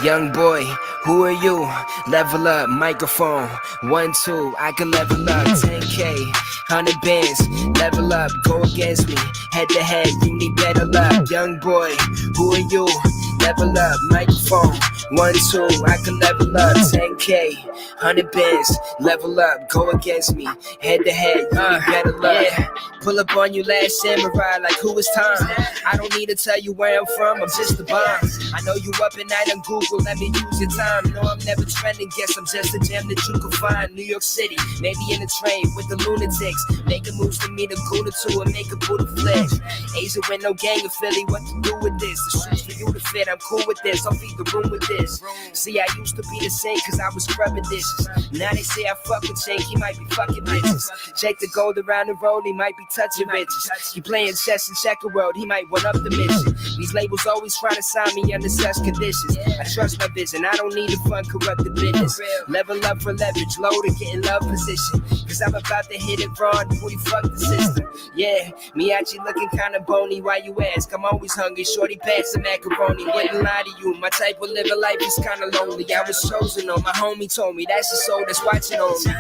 Young boy, who are you? Level up, microphone, 1, 2, I can level up, 10K, 100 bands, level up, go against me, head to head, you need better luck. Young boy, who are you? Level up, microphone, 1, 2, I can level up, 10K, 100 bands, level up, go against me, head to head, you need better luck. Yeah. Pull up on you last samurai like who is time? I don't need to tell you where I'm from, I'm just the bomb. I know you up at night on Google, let me use your time. No, I'm never trending, guess I'm just a gem that you can find. New York City, maybe in a train with the lunatics, making moves to meet a Gouda to and make a Buddha flex. Asia with no gang of Philly, what to do with this? The shoes for you to fit, I'm cool with this, I'll feed the room with this. See, I used to be the same cause I was scrubbing dishes. Now they say I fuck with Shake, he might be fucking bitches. Shake the gold around the road, he might be touching bitches. He playing chess and checker world, he might one up the mission. These labels always try to sign me under such conditions. I trust my vision, I don't need to fund corrupted business. Level up for leverage, low to get in love position. Cause I'm about to hit it raw and booty fuck the system. Yeah, me actually looking kinda bony, why you ask? I'm always hungry, shorty pass the macaroni. Wouldn't lie to you, my type of living life is kinda lonely. I was chosen on, my homie told me that's the soul that's watching on me.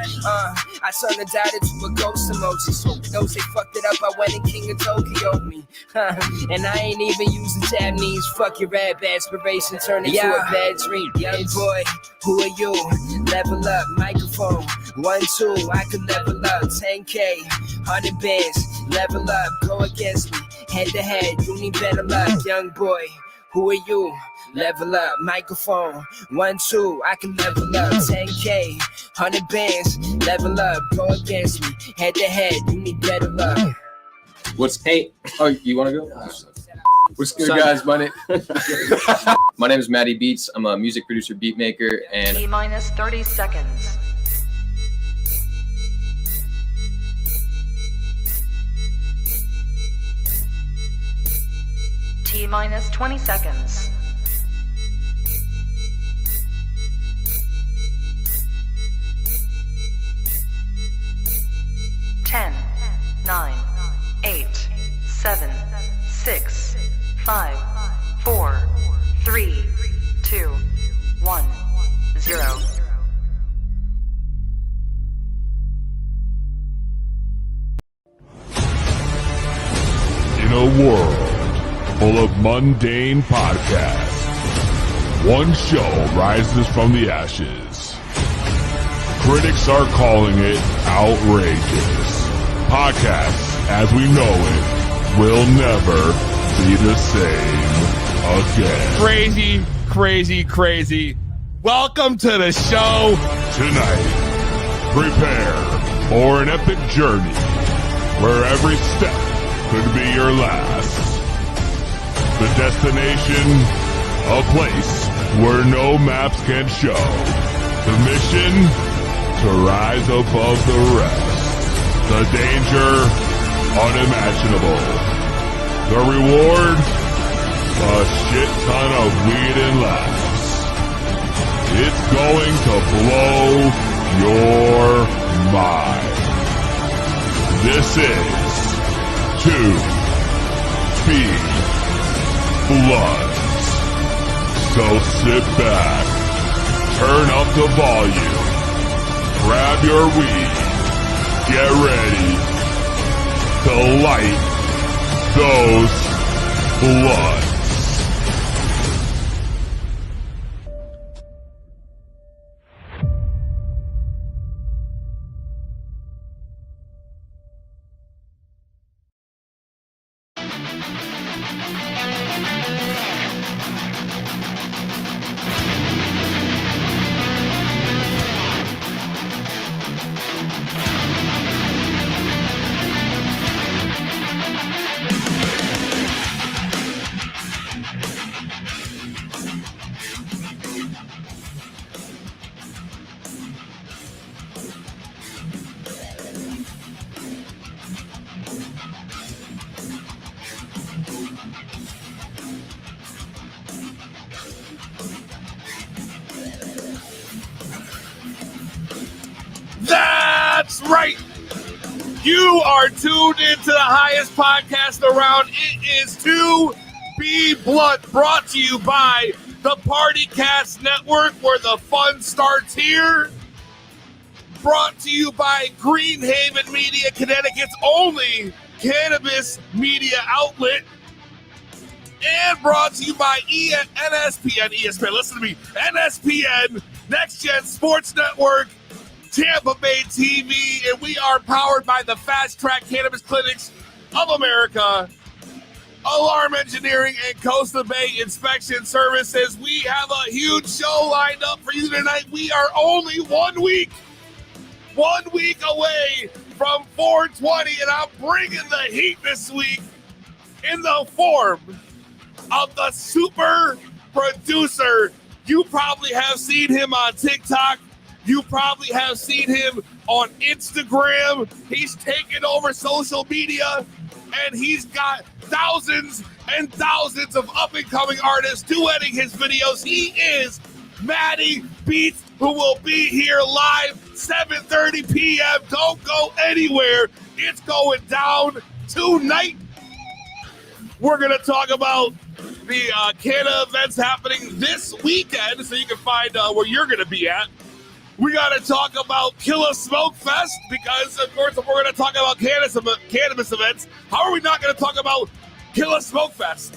I turned a doubt into a ghost emoji. So those they fucked it up, I went and King of Tokyo me. And I ain't even using Japanese. Fuck your rap aspiration, turn into a bad dream. Young boy, who are you? Level up, microphone, 1, 2, I can level up, 10K, 100 bands, level up, go against me, head to head, you need better luck. Young boy, who are you? Level up, microphone, 1, 2, I can level up, 10K, 100 bands, level up, go against me, head to head, you need better luck. Oh, you want to go? What's good, guys? My name is Matty Beats. I'm a music producer, beat maker, and T-minus 30 seconds. T-minus 20 seconds. Ten, 9, 8, 7, 6, 5, 4, 3, 2, 1, 0. In a world full of mundane podcasts, one show rises from the ashes. Critics are calling it outrageous. Podcasts, as we know it, will never be the same again. Crazy, crazy, crazy. Welcome to the show. Tonight, prepare for an epic journey where every step could be your last. The destination, a place where no maps can show. The mission, to rise above the rest. The danger, unimaginable. The reward, a shit ton of weed and laughs. It's going to blow your mind. This is To Be Bloods. So sit back, turn up the volume, grab your weed, get ready to light those bloods. are tuned into the highest podcast around. It is To Be Blunt, brought to you by the PartyCast Network, where the fun starts here. Brought to you by Greenhaven Media, Connecticut's only cannabis media outlet. And brought to you by NSPN, listen to me, NSPN, Next Gen Sports Network, Tampa Bay TV, and we are powered by the Fast Track Cannabis Clinics of America, Alarm Engineering, and Costa Bay Inspection Services. We have a huge show lined up for you tonight. We are only 1 week away from 420, and I'm bringing the heat this week in the form of the super producer. You probably have seen him on TikTok. You probably have seen him on Instagram. He's taken over social media, and he's got thousands and thousands of up-and-coming artists duetting his videos. He is Matty Beats, who will be here live 7:30 p.m. Don't go anywhere. It's going down tonight. We're going to talk about the Canada events happening this weekend, so you can find where you're going to be at. We got to talk about Killa Smoke Fest, because, of course, if we're going to talk about cannabis events, how are we not going to talk about Killa Smoke Fest?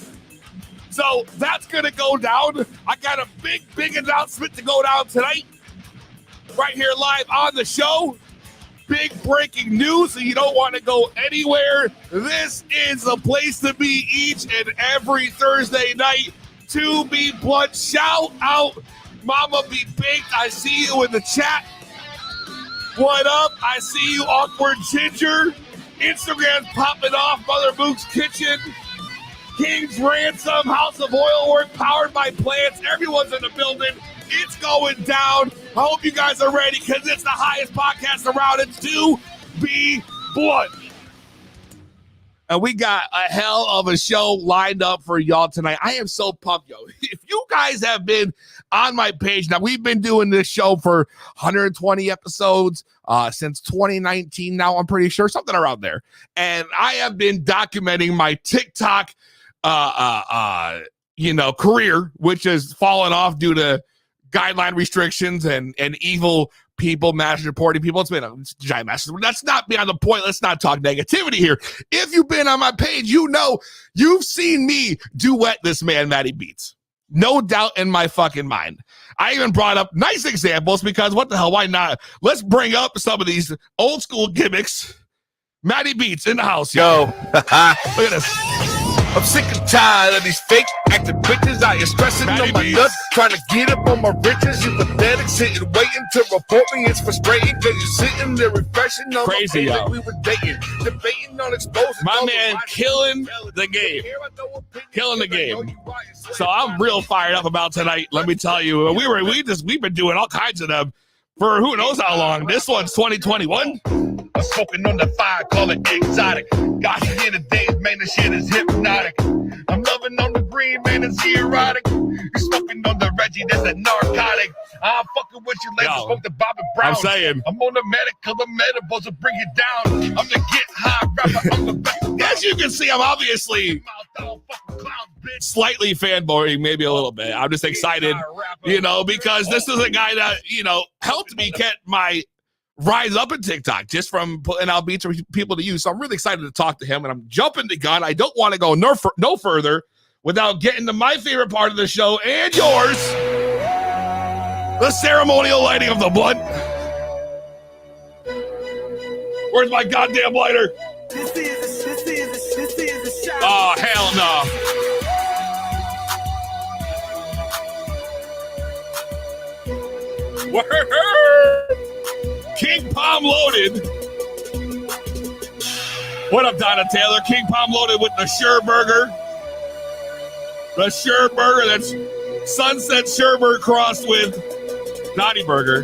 So that's going to go down. I got a big announcement to go down tonight, right here live on the show. Big breaking news, so you don't want to go anywhere. This is the place to be each and every Thursday night. To Be Blunt. Shout out Mama Be Baked. I see you in the chat. What up? I see you, Awkward Ginger. Instagram's popping off. Mother Mook's Kitchen. King's Ransom. House of Oil Work. Powered by Plants. Everyone's in the building. It's going down. I hope you guys are ready, because it's the highest podcast around. It's To Be Blunt. And we got a hell of a show lined up for y'all tonight. I am so pumped, yo. If you guys have been on my page, now we've been doing this show for 120 episodes since 2019 now, I'm pretty sure, something around there. And I have been documenting my TikTok career, which has fallen off due to guideline restrictions and evil people, mass reporting people. It's been a giant mess. That's not beyond the point. Let's not talk negativity here. If you've been on my page, you know you've seen me duet this man, Matty Beats. No doubt in my fucking mind. I even brought up nice examples, because what the hell, why not? Let's bring up some of these old school gimmicks. Matty Beats in the house. Yo. Look at this. I'm sick and tired of these fake acting bitches out here stressing Matty on my Beats. nuts, trying to get up on my riches. You pathetic, sitting waiting to report me. It's frustrating because you're sitting there refreshing on Crazy, my yo. we were dating, debating on exposing. My man killing the game. Killing the game. So I'm real fired up about tonight. Let me tell you, we've been doing all kinds of them for who knows how long. This one's 2021. I'm smoking on the fire, call it exotic. Got you here today, man, this shit is hypnotic. I'm loving on the green, man, it's erotic. You're smoking on the Reggie, that's a narcotic. I'm fucking with you, ladies, smoke the Bobby Brown. I'm saying. I'm on the medical, the medibles to bring it down. I'm the get high rapper, I'm the best. As you can see, I'm obviously slightly fanboying, maybe a little bit. I'm just excited, because this is a guy that, helped me get my rise up in TikTok just from putting out beats for people to use. So I'm really excited to talk to him, and I'm jumping the gun. I don't want to go no further without getting to my favorite part of the show and yours, the ceremonial lighting of the blunt. Where's my goddamn lighter? Oh, hell no. King Palm Loaded. What up, Donna Taylor? King Palm Loaded with the Sure Burger. The Sure Burger, that's Sunset Sherburger crossed with Naughty Burger.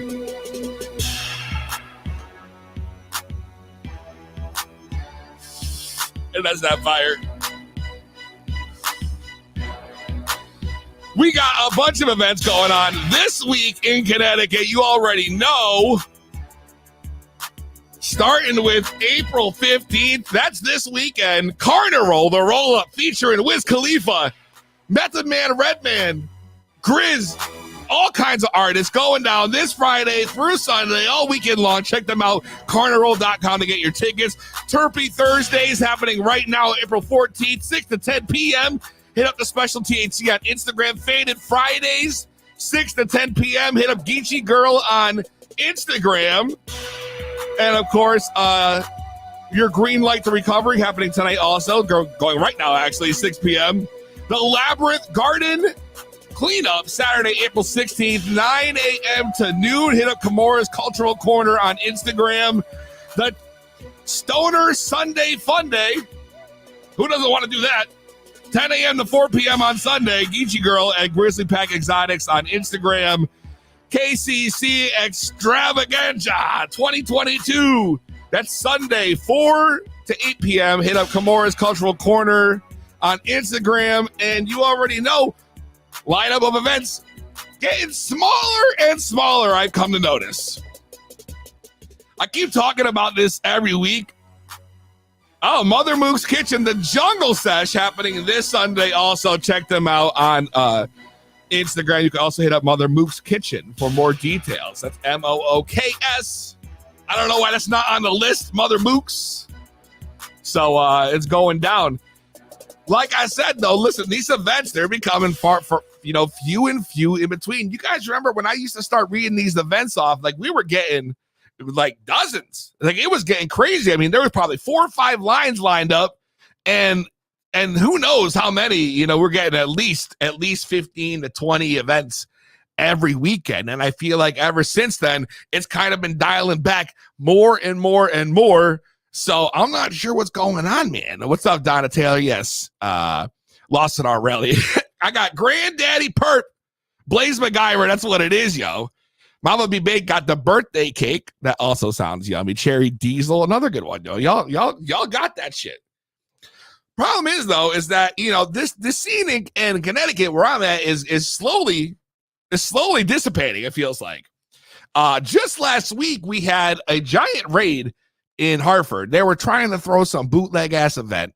And that's that fire. We got a bunch of events going on this week in Connecticut. You already know. starting with April 15th. That's this weekend. Carnival, the roll-up featuring Wiz Khalifa, Method Man, Redman, Grizz, all kinds of artists going down this Friday through Sunday, all weekend long. Check them out, carnival.com to get your tickets. Terpy Thursdays happening right now, April 14th, 6 to 10 p.m. Hit up the Special THC on Instagram. Faded Fridays, 6 to 10 p.m. Hit up Geechee Girl on Instagram. And, of course, your Green Light to Recovery happening tonight also, going right now, actually, 6 p.m. The Labyrinth Garden Cleanup, Saturday, April 16th, 9 a.m. to noon. Hit up Kimura's Cultural Corner on Instagram. The Stoner Sunday Fun Day. Who doesn't want to do that? 10 a.m. to 4 p.m. on Sunday. Geechee Girl and Grizzly Pack Exotics on Instagram. KCC Extravaganza 2022. That's Sunday, 4 to 8 p.m. Hit up Kimura's Cultural Corner on Instagram. And you already know, lineup of events getting smaller and smaller, I've come to notice. I keep talking about this every week. Oh, Mother Mook's Kitchen, the Jungle Sesh happening this Sunday. Also, check them out on Instagram. You can also hit up Mother Mook's Kitchen for more details. That's MOOKS. I don't know why that's not on the list, Mother Mook's. So it's going down. Like I said, though, listen, these events, they're becoming few and few in between. You guys remember when I used to start reading these events off, like we were getting like dozens. Like it was getting crazy. I mean, there was probably 4 or 5 lines lined up, and who knows how many, we're getting at least 15 to 20 events every weekend. And I feel like ever since then, it's kind of been dialing back more and more and more. So I'm not sure what's going on, man. What's up, Donna Taylor? Yes. Lost it already. I got Granddaddy Perp, Blaze MacGyver. That's what it is, yo. Mama Be Baked got the birthday cake. That also sounds yummy. Cherry Diesel, another good one, yo. Y'all got that shit. Problem is, though, is that this scene in Connecticut where I'm at is slowly dissipating. It feels like. Just last week we had a giant raid in Hartford. They were trying to throw some bootleg ass event,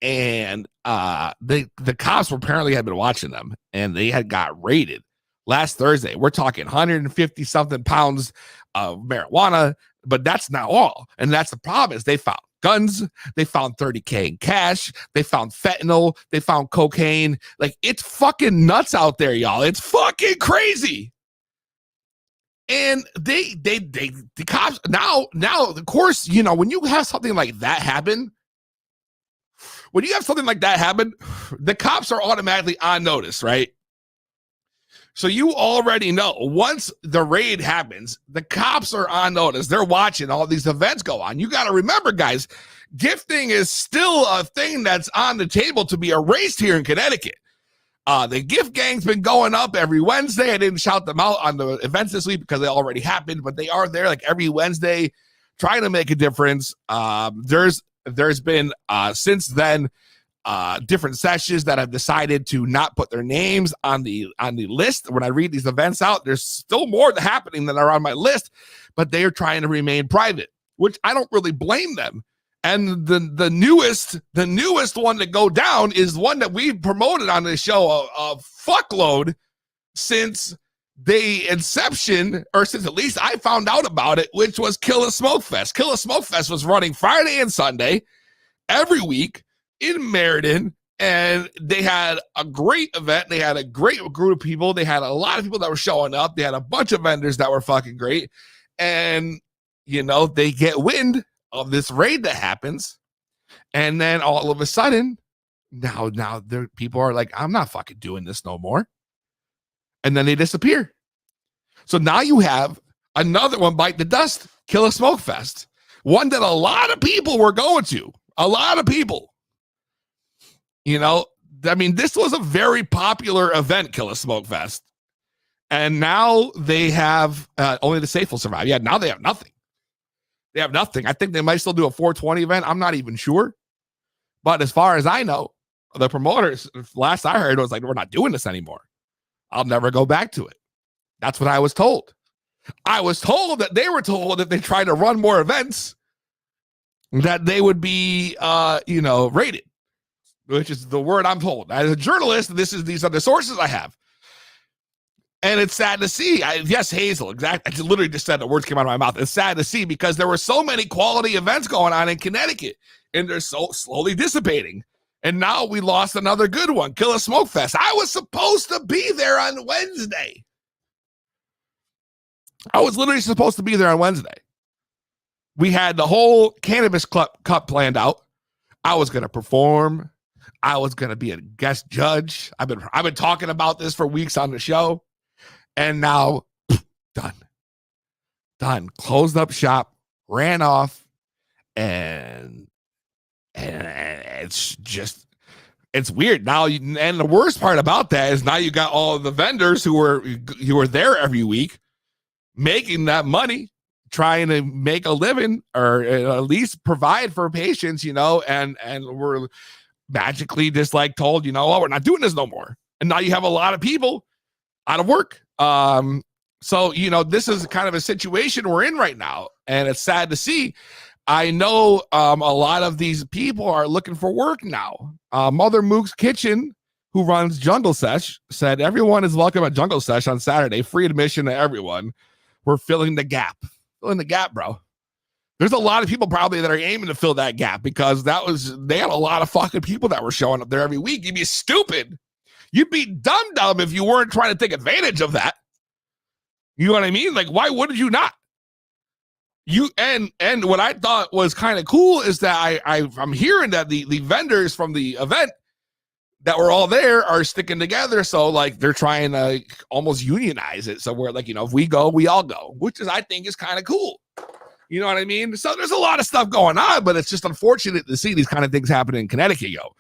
and the cops apparently had been watching them, and they had got raided last Thursday. We're talking 150 something pounds of marijuana, but that's not all. And that's the problem is they found guns, they found $30K in cash, they found fentanyl, they found cocaine. Like it's fucking nuts out there, y'all. It's fucking crazy. And the cops now, of course, when you have something like that happen, the cops are automatically on notice, right? So you already know once the raid happens, the cops are on notice. They're watching all these events go on. You got to remember, guys, gifting is still a thing that's on the table to be erased here in Connecticut. The gift gang's been going up every Wednesday. I didn't shout them out on the events this week because they already happened, but they are there like every Wednesday trying to make a difference. There's been since then different sessions that have decided to not put their names on the list. When I read these events out, there's still more happening than are on my list, but they are trying to remain private, which I don't really blame them. And the newest one to go down is one that we've promoted on this show a fuckload since the inception, or since at least I found out about it, which was Kill a Smoke Fest. Kill a Smoke Fest was running Friday and Sunday every week in Meriden, and they had a great event. They had a great group of people. They had a lot of people that were showing up. They had a bunch of vendors that were fucking great. And, they get wind of this raid that happens, and then all of a sudden, now people are like, I'm not fucking doing this no more. And then they disappear. So now you have another one bite the dust, Kill a Smoke Fest. One that a lot of people were going to. A lot of people. This was a very popular event, Kill a Smoke Fest. And now they have only the safe will survive. Yeah, now they have nothing. They have nothing. I think they might still do a 420 event. I'm not even sure. But as far as I know, the promoters, last I heard, was like, we're not doing this anymore. I'll never go back to it. That's what I was told. I was told that they were told if they tried to run more events, that they would be, rated, which is the word I'm told. As a journalist, these are the sources I have. And it's sad to see. Yes, Hazel, exactly. I literally just said the words came out of my mouth. It's sad to see because there were so many quality events going on in Connecticut, and they're so slowly dissipating. And now we lost another good one, Kill a Smoke Fest. I was supposed to be there on Wednesday. I was literally supposed to be there on Wednesday. We had the whole Cannabis Cup planned out. I was going to perform. I was going to be a guest judge. I've been talking about this for weeks on the show. And now, done. Closed up shop, ran off, and it's weird now. And the worst part about that is now you got all of the vendors who were there every week, making that money, trying to make a living or at least provide for patients, and we're magically just like told, we're not doing this no more. And now you have a lot of people out of work. So, this is kind of a situation we're in right now, and it's sad to see. I know a lot of these people are looking for work now. Mother Mook's Kitchen, who runs Jungle Sesh, said everyone is welcome at Jungle Sesh on Saturday, free admission to everyone. We're filling the gap. Filling the gap, bro. There's a lot of people probably that are aiming to fill that gap because they had a lot of fucking people that were showing up there every week. You'd be stupid. You'd be dumb if you weren't trying to take advantage of that. You know what I mean? Like, why wouldn't you not? And what I thought was kind of cool is that I'm hearing that the vendors from the event that were all there are sticking together. So like they're trying to almost unionize it. So we're like, if we go, we all go, which I think is kind of cool. You know what I mean? So there's a lot of stuff going on, but it's just unfortunate to see these kind of things happen in Connecticut, yo.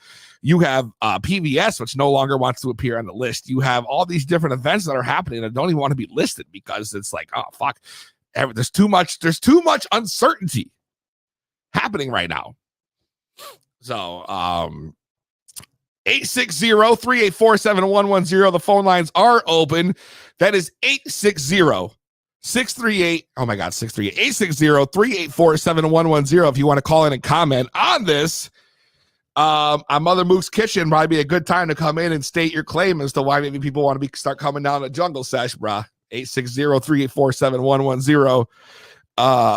You have PBS, which no longer wants to appear on the list. You have all these different events that are happening that don't even want to be listed because it's like, oh, fuck. There's too much uncertainty happening right now. So, 860-384-7110. The phone lines are open. That is 860-638. Oh my God, 638. 860-384-7110. If you want to call in and comment on this, on Mother Mook's Kitchen, might be a good time to come in and state your claim as to why maybe people want to start coming down to Jungle Sesh, brah. 860-384-7110.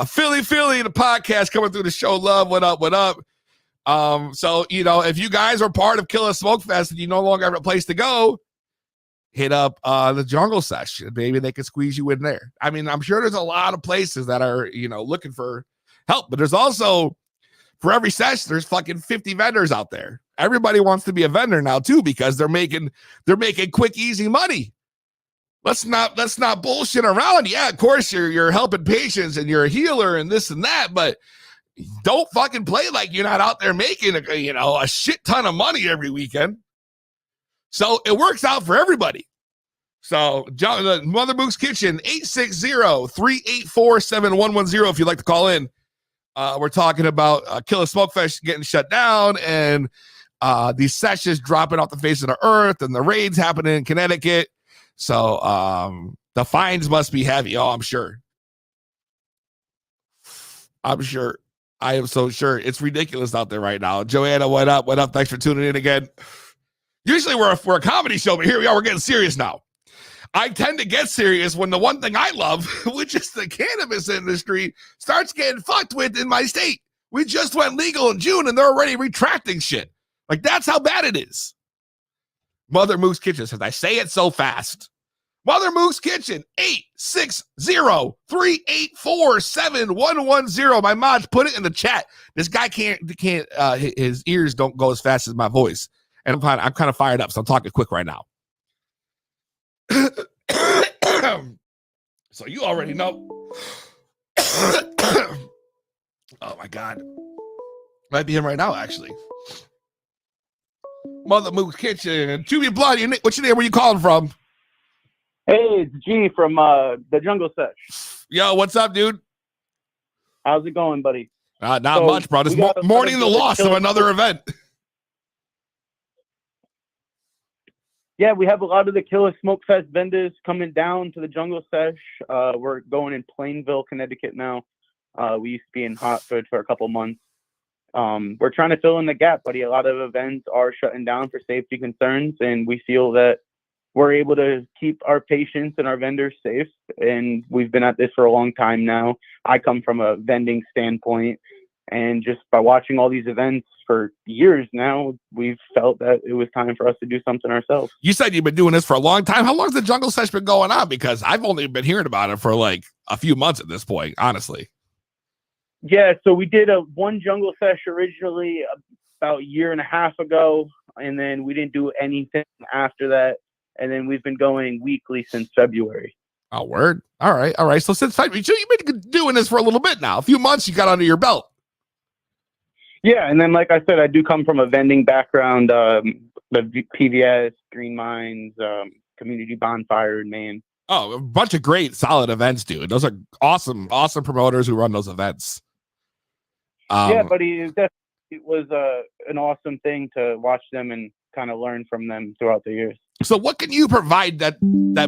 Philly, the podcast coming through the show. Love, what up? So, if you guys are part of Kill a Smoke Fest and you no longer have a place to go, hit up the Jungle Sesh. Maybe they can squeeze you in there. I mean, I'm sure there's a lot of places that are, looking for help, but there's also, for every sesh, there's fucking 50 vendors out there. Everybody wants to be a vendor now too, because they're making quick, easy money. Let's not bullshit around. Yeah, of course you're helping patients and you're a healer and this and that, but don't fucking play like you're not out there making a shit ton of money every weekend. So it works out for everybody. So Mother Mook's Kitchen, 860-384-7110 if you'd like to call in. We're talking about Kill a Smoke Fest getting shut down and these sessions dropping off the face of the earth and the raids happening in Connecticut. So the fines must be heavy. Oh, I'm sure. I am so sure. It's ridiculous out there right now. Joanna, what up? Thanks for tuning in again. Usually we're a comedy show, but here we are. We're getting serious now. I tend to get serious when the one thing I love, which is the cannabis industry, starts getting fucked with in my state. We just went legal in June and they're already retracting shit. Like, that's how bad it is. Mother Mook's Kitchen says, I say it so fast. Mother Mook's Kitchen, 860-384-7110. My mods put it in the chat. This guy can't, his ears don't go as fast as my voice. And I'm kind of fired up, so I'm talking quick right now. So you already know. Oh my God. Might be him right now, actually. Mother Mook's Kitchen. Juvie Blood, what's your name? Where you calling from? Hey, it's G from the Jungle Sesh. Yo, what's up, dude? How's it going, buddy? Not much, bro. This mourning the loss of another event. Yeah, we have a lot of the Killer Smoke Fest vendors coming down to the Jungle Sesh. We're going in Plainville, Connecticut now. We used to be in Hartford for a couple months. We're trying to fill in the gap, buddy. A lot of events are shutting down for safety concerns, and we feel that we're able to keep our patients and our vendors safe. And we've been at this for a long time now. I come from a vending standpoint, and just by watching all these events for years now, we've felt that it was time for us to do something ourselves. You said you've been doing this for a long time. How long has the Jungle Sesh been going on? Because I've only been hearing about it for like a few months at this point, honestly. Yeah, so we did one Jungle Sesh originally about a year and a half ago, and then we didn't do anything after that. And then we've been going weekly since February. Oh, word. All right. So since February, so you've been doing this for a little bit now. A few months you got under your belt. Yeah, and then like I said, I do come from a vending background, the PVS, Green Minds, Community Bonfire in Maine. Oh, a bunch of great, solid events, dude. Those are awesome promoters who run those events. Yeah, but it was an awesome thing to watch them and kind of learn from them throughout the years. So what can you provide that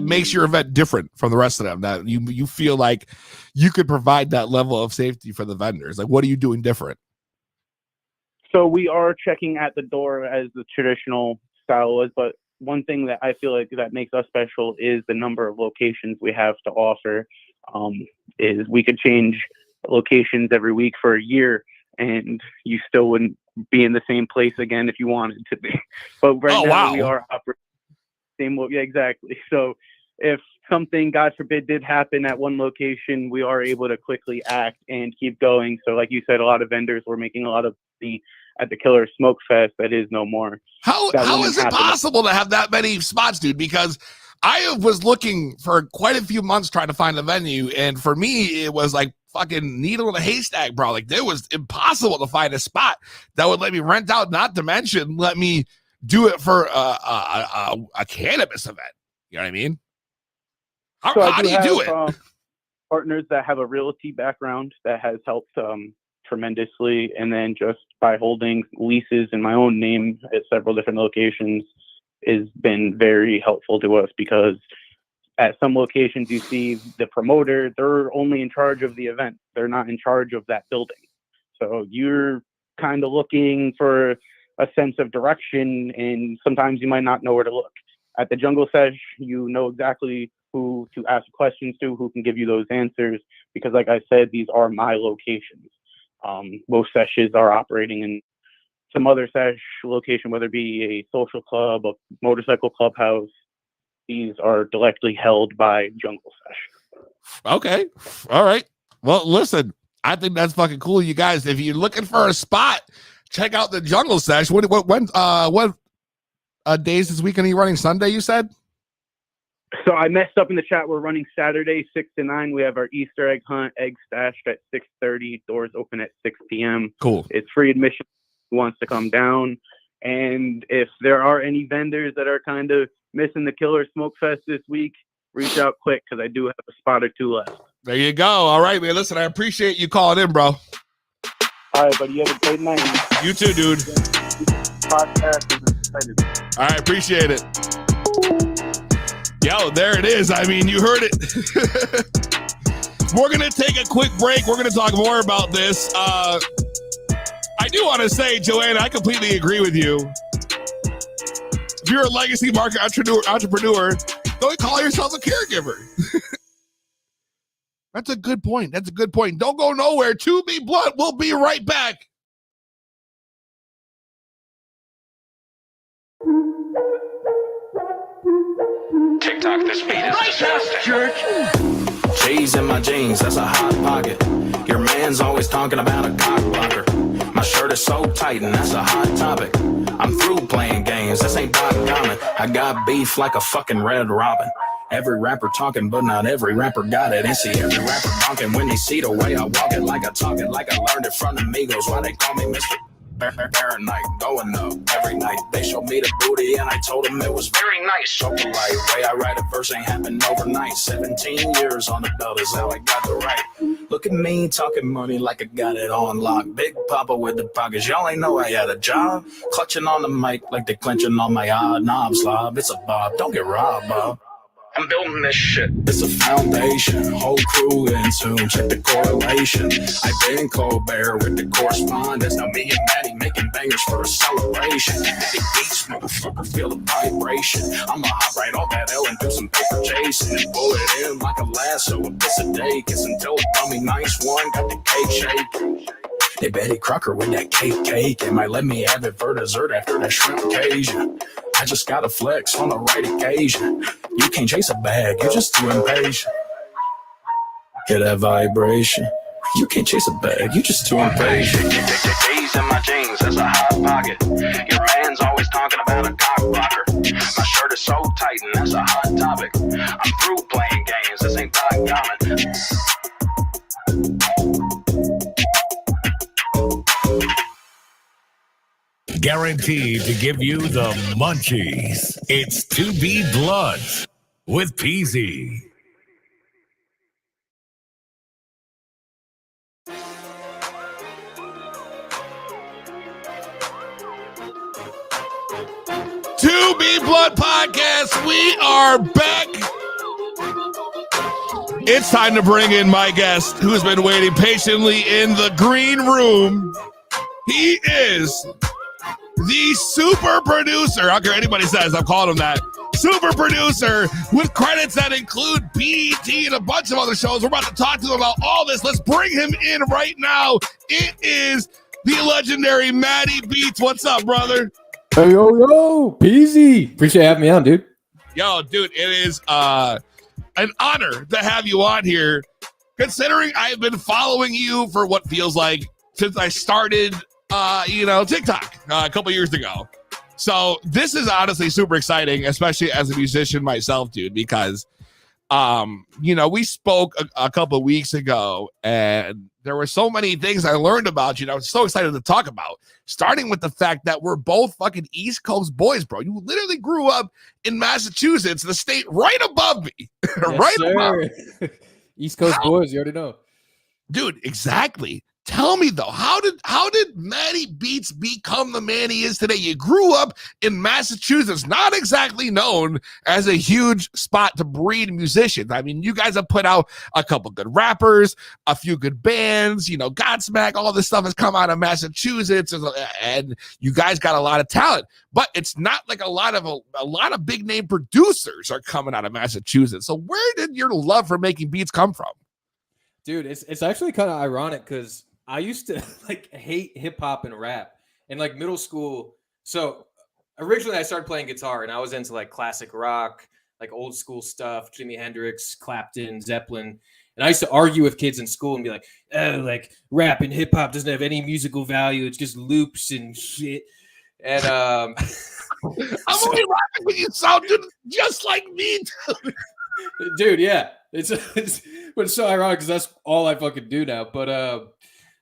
makes your event different from the rest of them, that you feel like you could provide that level of safety for the vendors? Like, what are you doing different? So we are checking at the door as the traditional style is, but one thing that I feel like that makes us special is the number of locations we have to offer. Is we could change locations every week for a year, and you still wouldn't be in the same place again if you wanted to be. But right now we are operating same. Yeah, exactly. So if something, God forbid, did happen at one location, we are able to quickly act and keep going. So like you said, a lot of vendors were making a lot of money at the Killer Smoke Fest. That is no more. How is it possible to have that many spots, dude? Because I was looking for quite a few months trying to find a venue, and for me, it was like fucking needle in a haystack, bro. Like, it was impossible to find a spot that would let me rent out, not to mention let me do it for a cannabis event. You know what I mean? How do you do it? Partners that have a realty background that has helped tremendously, and then just by holding leases in my own name at several different locations has been very helpful to us, because at some locations you see the promoter, they're only in charge of the event. They're not in charge of that building. So you're kind of looking for a sense of direction, and sometimes you might not know where to look. At the Jungle Sesh, you know exactly who to ask questions to, who can give you those answers, because like I said, these are my locations. Most sessions are operating in some other sesh location, whether it be a social club, a motorcycle clubhouse. These are directly held by Jungle Sesh. Okay. All right. Well, listen, I think that's fucking cool, you guys. If you're looking for a spot, check out the Jungle Sesh. What days this weekend are you running? Sunday, you said? So I messed up in the chat. We're running Saturday, 6 to 9. We have our Easter egg hunt, eggs stashed at 6:30. Doors open at 6 p.m. Cool. It's free admission. Who wants to come down? And if there are any vendors that are kind of missing the Killer Smoke Fest this week, reach out quick, because I do have a spot or two left. There you go. All right, man. Listen, I appreciate you calling in, bro. All right, buddy. You have a great night. You too, dude. Podcast. All right, appreciate it. Yo, there it is. I mean, you heard it. We're going to take a quick break. We're going to talk more about this. I do want to say, Joanna, I completely agree with you. If you're a legacy market entrepreneur, don't call yourself a caregiver. That's a good point. Don't go nowhere. To Be Blunt, we'll be right back. TikTok, this beat is disgusting. Cheese in my jeans, that's a hot pocket. Your man's always talking about a cock blocker. My shirt is so tight and that's a hot topic. I'm through playing games, this ain't common. I got beef like a fucking Red Robin. Every rapper talking, but not every rapper got it. And see every rapper talking when they see the way I walk it, like I talk it, like I learned it from the Migos. Why they call me Mr. Paranoid, going up every night. They showed me the booty and I told them it was very nice. So the right way I write a verse ain't happened overnight. 17 years on the belt is how I got the right. Look at me talking money like I got it on lock. Big Papa with the pockets. Y'all ain't know I had a job. Clutching on the mic like they clenching on my odd knob slob. It's a bob. Don't get robbed, Bob. I'm building this shit. It's a foundation. Whole crew in tune. Check the correlation. I've been Colbert with the correspondence. Now me and Matty making bangers for a celebration. The beats, motherfucker, feel the vibration. I'ma hop right on that L and do some paper chasing. And pull it in like a lasso. A piss a day. Kiss until it dummy nice one. Got the cake shake. They Betty Crocker with that cake. They might let me have it for dessert after that shrimp Cajun. I just gotta flex on the right occasion. You can't chase a bag, you're just too impatient. Hear that vibration? You can't chase a bag, you're just too impatient. Days in my jeans, that's a hot pocket. Your man's always talking about a cock blocker. My shirt is so tight and that's a hot topic. I'm through playing games, this ain't backgammon. Guaranteed to give you the munchies. It's 2B Bloods with Peezy. To Be Blood Podcast, we are back. It's time to bring in my guest who's been waiting patiently in the green room. He is the super producer. I don't care what anybody says, I'm calling him that. Super producer with credits that include BET and a bunch of other shows. We're about to talk to him about all this. Let's bring him in right now. It is the legendary Matty Beats. What's up, brother? Hey, yo, Peezy. Appreciate having me on, dude. Yo, dude, it is an honor to have you on here, considering I've been following you for what feels like since I started TikTok a couple years ago. So this is honestly super exciting, especially as a musician myself, dude, because we spoke a couple of weeks ago and there were so many things I learned about you. I was so excited to talk about, starting with the fact that we're both fucking East Coast boys, bro. You literally grew up in Massachusetts, the state right above me. Yes, above. East Coast boys, you already know. Dude, exactly. Tell me though, how did Matty Beats become the man he is today? You grew up in Massachusetts, not exactly known as a huge spot to breed musicians. I mean, you guys have put out a couple good rappers, a few good bands, Godsmack, all this stuff has come out of Massachusetts, and you guys got a lot of talent. But it's not like a lot of big name producers are coming out of Massachusetts. So where did your love for making beats come from? Dude, it's actually kind of ironic because I used to hate hip hop and rap in middle school. So originally I started playing guitar and I was into classic rock, old school stuff, Jimi Hendrix, Clapton, Zeppelin. And I used to argue with kids in school and be like, rap and hip hop doesn't have any musical value. It's just loops and shit. And I'm only laughing when you sounded just like me, dude. Yeah, it's so ironic because that's all I fucking do now. But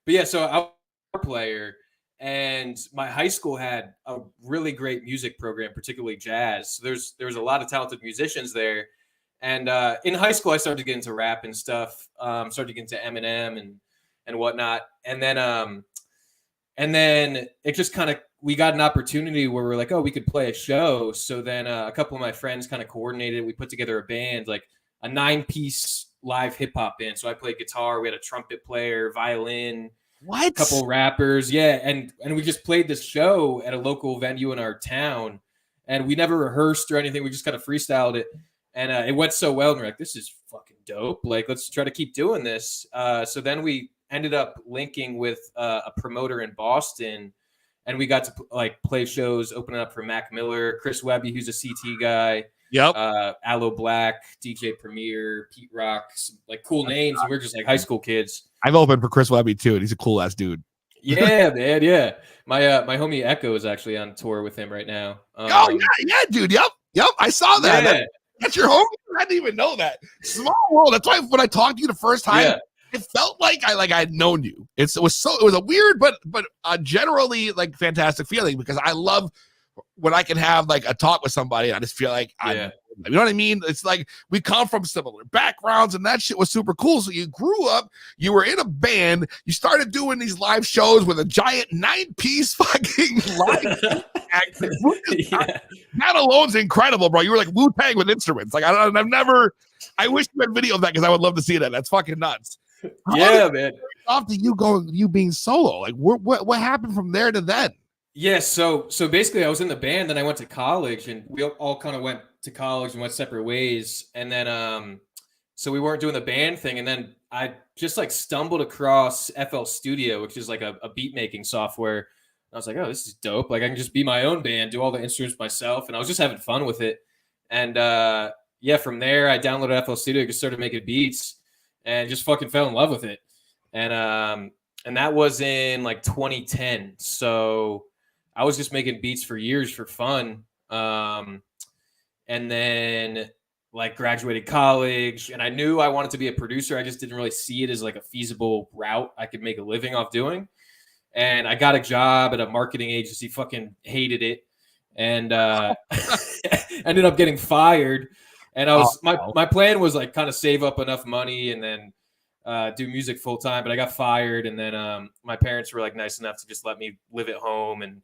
yeah, so I was a player, and my high school had a really great music program, particularly jazz. So there's a lot of talented musicians there. And in high school, I started to get into rap and stuff. Started to get into Eminem and whatnot. And then it just kind of, we got an opportunity where we're like, oh, we could play a show. So then a couple of my friends kind of coordinated. We put together a band, a 9-piece live hip hop band. So I played guitar. We had a trumpet player, violin, a couple rappers. Yeah. And we just played this show at a local venue in our town, and we never rehearsed or anything. We just kind of freestyled it, and it went so well. And we're like, this is fucking dope. Let's try to keep doing this. So then we ended up linking with a promoter in Boston, and we got to play shows, opening up for Mac Miller, Chris Webby, who's a CT guy. Yep. Aloe Black, DJ Premier, Pete Rock, some, cool names. And we're just high school kids. I've opened for Chris Webby too, and he's a cool ass dude. Yeah, man. Yeah. My homie Echo is actually on tour with him right now. Yeah, dude. Yep. I saw that. Yeah. That's your homie. I didn't even know that. Small world. That's why when I talked to you the first time, it felt like I'd known you. It was a weird, but generally fantastic feeling, because I love when I can have a talk with somebody. I just feel like I know You know what I mean? It's like we come from similar backgrounds, and that shit was super cool. So you grew up, you were in a band, you started doing these live shows with a giant 9-piece fucking live act. Yeah. That alone's incredible, bro. You were like Wu-Tang with instruments. Like I wish you had video of that because I would love to see that. That's fucking nuts. Yeah, man. After you being solo, like what happened from there to then? Yeah, so basically I was in the band, then I went to college, and we all kind of went to college and went separate ways. And then so we weren't doing the band thing, and then I just like stumbled across FL Studio, which is like a beat making software. I was like, oh, this is dope. Like I can just be my own band, do all the instruments myself, and I was just having fun with it. And yeah, from there I downloaded FL Studio, just started making beats, and just fucking fell in love with it. And that was in like 2010. So I was just making beats for years for fun. And then like graduated college, and I knew I wanted to be a producer. I just didn't really see it as like a feasible route I could make a living off doing. And I got a job at a marketing agency, fucking hated it. And ended up getting fired. And my plan was like kind of save up enough money and then do music full time, but I got fired. And then my parents were like nice enough to just let me live at home and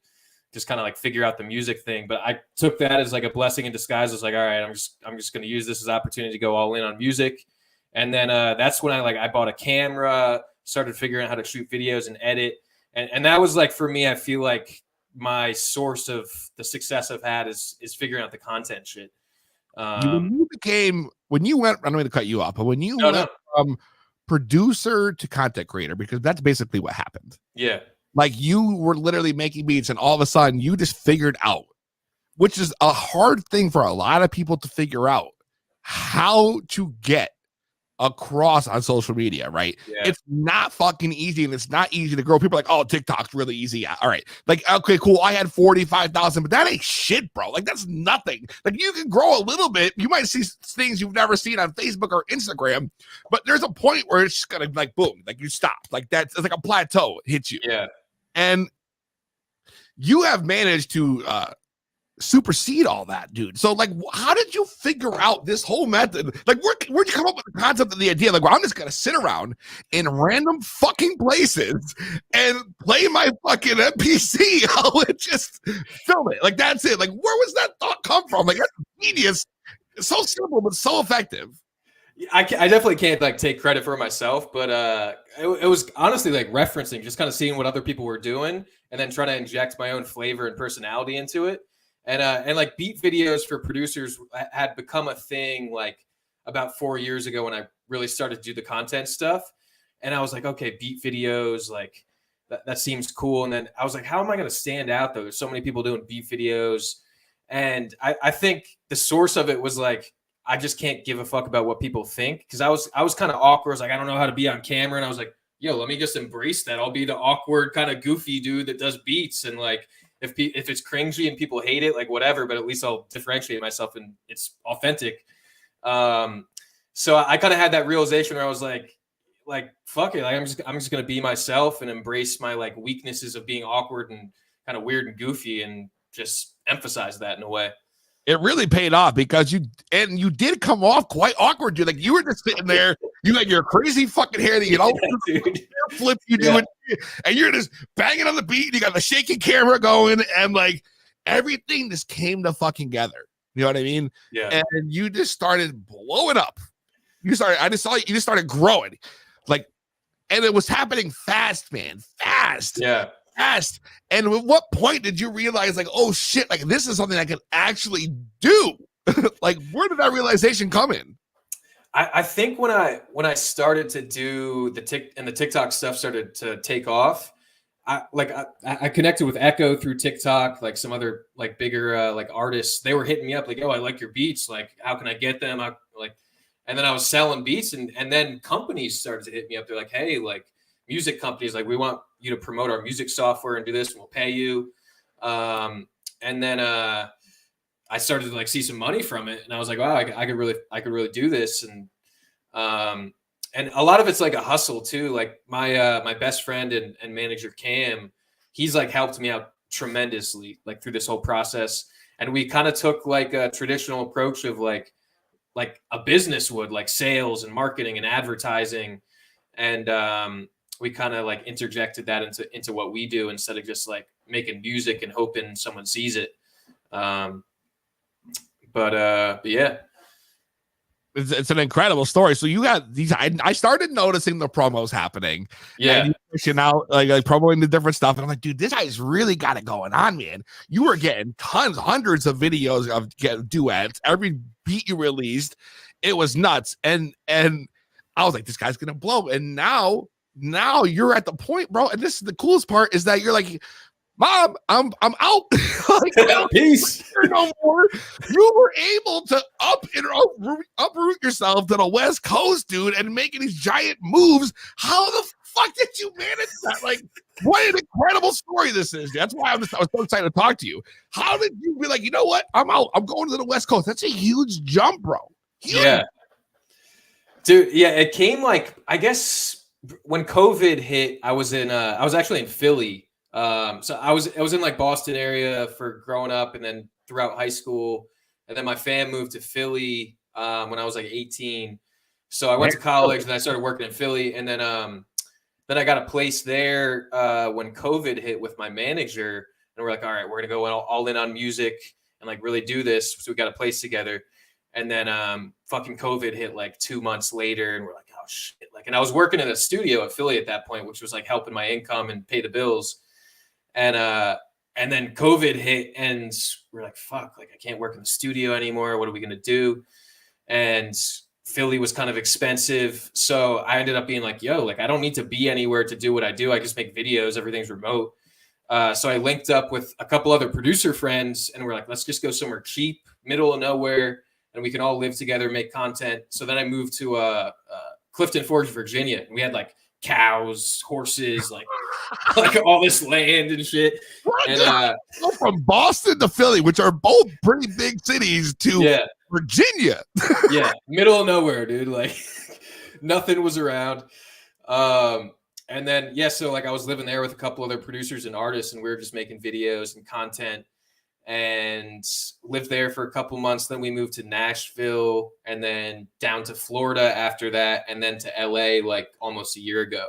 just kind of like figure out the music thing. But I took that as like a blessing in disguise. I was like, all right, I'm just going to use this as an opportunity to go all in on music. And then that's when I bought a camera, started figuring out how to shoot videos and edit. And that was like, for me, I feel like my source of the success I've had is figuring out the content shit. When you went, I don't mean to cut you off, but when you went from producer to content creator, because that's basically what happened. Yeah. Like you were literally making beats and all of a sudden you just figured out, which is a hard thing for a lot of people to figure out, how to get across on social media, right? Yeah. It's not fucking easy, and it's not easy to grow. People are like, oh, TikTok's really easy. All right. Like, okay, cool. I had 45,000, but that ain't shit, bro. Like, that's nothing. Like, you can grow a little bit. You might see things you've never seen on Facebook or Instagram, but there's a point where it's just gonna like boom, like you stop. Like that's like a plateau hits you. Yeah. And you have managed to supersede all that, dude. So like, how did you figure out this whole method? Like, where'd you come up with the concept of the idea? Like, well, I'm just gonna sit around in random fucking places and play my fucking MPC and just film it. Like, that's it. Like, where was that thought come from? Like, that's genius. It's so simple but so effective. I definitely can't like take credit for myself, but it was honestly like referencing, just kind of seeing what other people were doing, and then trying to inject my own flavor and personality into it. And like beat videos for producers had become a thing like about 4 years ago when I really started to do the content stuff. And I was like, okay, beat videos, like that seems cool. And then I was like, how am I going to stand out though? There's so many people doing beat videos. And I think the source of it was like, I just can't give a fuck about what people think. Cause I was kind of awkward. I was like, I don't know how to be on camera. And I was like, yo, let me just embrace that. I'll be the awkward kind of goofy dude that does beats. And like, if it's cringy and people hate it, like whatever, but at least I'll differentiate myself and it's authentic. So I kind of had that realization where I was like, fuck it. Like I'm just going to be myself and embrace my like weaknesses of being awkward and kind of weird and goofy and just emphasize that in a way. It really paid off because you did come off quite awkward, dude. Like you were just sitting there, you had your crazy fucking hair that you know, flip you doing, and you're just banging on the beat. You got the shaky camera going, and like everything just came to fucking together. You know what I mean? Yeah. And you just started blowing up. I just saw you just started growing, like, and it was happening fast, man, fast. Yeah. Fast. And at what point did you realize, like, oh shit, like this is something I can actually do? Like, where did that realization come in? I think when I started to do the TikTok stuff started to take off, I connected with Echo through TikTok, like some other like bigger like artists. They were hitting me up like, "Oh, I like your beats. Like, how can I get them?" And then I was selling beats, and then companies started to hit me up. They're like, "Hey, like music companies, like we want you to promote our music software and do this, and we'll pay you." And then I started to like see some money from it, and I was like, "Wow, I could really do this." And a lot of it's like a hustle too. Like my best friend and manager Cam, he's like helped me out tremendously like through this whole process. And we kind of took like a traditional approach of like a business would, like sales and marketing and advertising. And we kind of like interjected that into what we do instead of just like making music and hoping someone sees it. But yeah. It's an incredible story. So you got these. I started noticing the promos happening. Yeah. And you pushing out like promoting the different stuff. And I'm like, dude, this guy's really got it going on, man. You were getting hundreds of videos of duets. Every beat you released, it was nuts. And I was like, this guy's gonna blow. And now you're at the point, bro. And this is the coolest part is that you're like, Mom, I'm out. Like, peace. No more. You were able to uproot yourself to the West Coast, dude, and making these giant moves. How the fuck did you manage that? Like, what an incredible story this is. That's why I was so excited to talk to you. How did you be like, you know what? I'm out. I'm going to the West Coast. That's a huge jump, bro. Huge. Yeah. Dude, yeah, it came like, I guess when COVID hit, I was actually in Philly. So I was in like Boston area for growing up and then throughout high school. And then my fam moved to Philly when I was like 18. So I went to college and I started working in Philly. And then I got a place there when COVID hit with my manager. And we're like, all right, we're going to go all in on music and like really do this. So we got a place together. And then fucking COVID hit like 2 months later. And we're like, oh shit. Like, and I was working in a studio at Philly at that point, which was like helping my income and pay the bills. And then COVID hit and we're like, fuck, like I can't work in the studio anymore. What are we going to do? And Philly was kind of expensive. So I ended up being like, yo, like I don't need to be anywhere to do what I do. I just make videos. Everything's remote. So I linked up with a couple other producer friends and we're like, let's just go somewhere cheap, middle of nowhere, and we can all live together, make content. So then I moved to Clifton Forge, Virginia. And we had like cows, horses, like all this land and shit. And from Boston to Philly, which are both pretty big cities, to Virginia. Yeah, middle of nowhere, dude. Like nothing was around. And then so like I was living there with a couple other producers and artists, and we were just making videos and content. And lived there for a couple months. Then we moved to Nashville and then down to Florida after that. And then to LA like almost a year ago.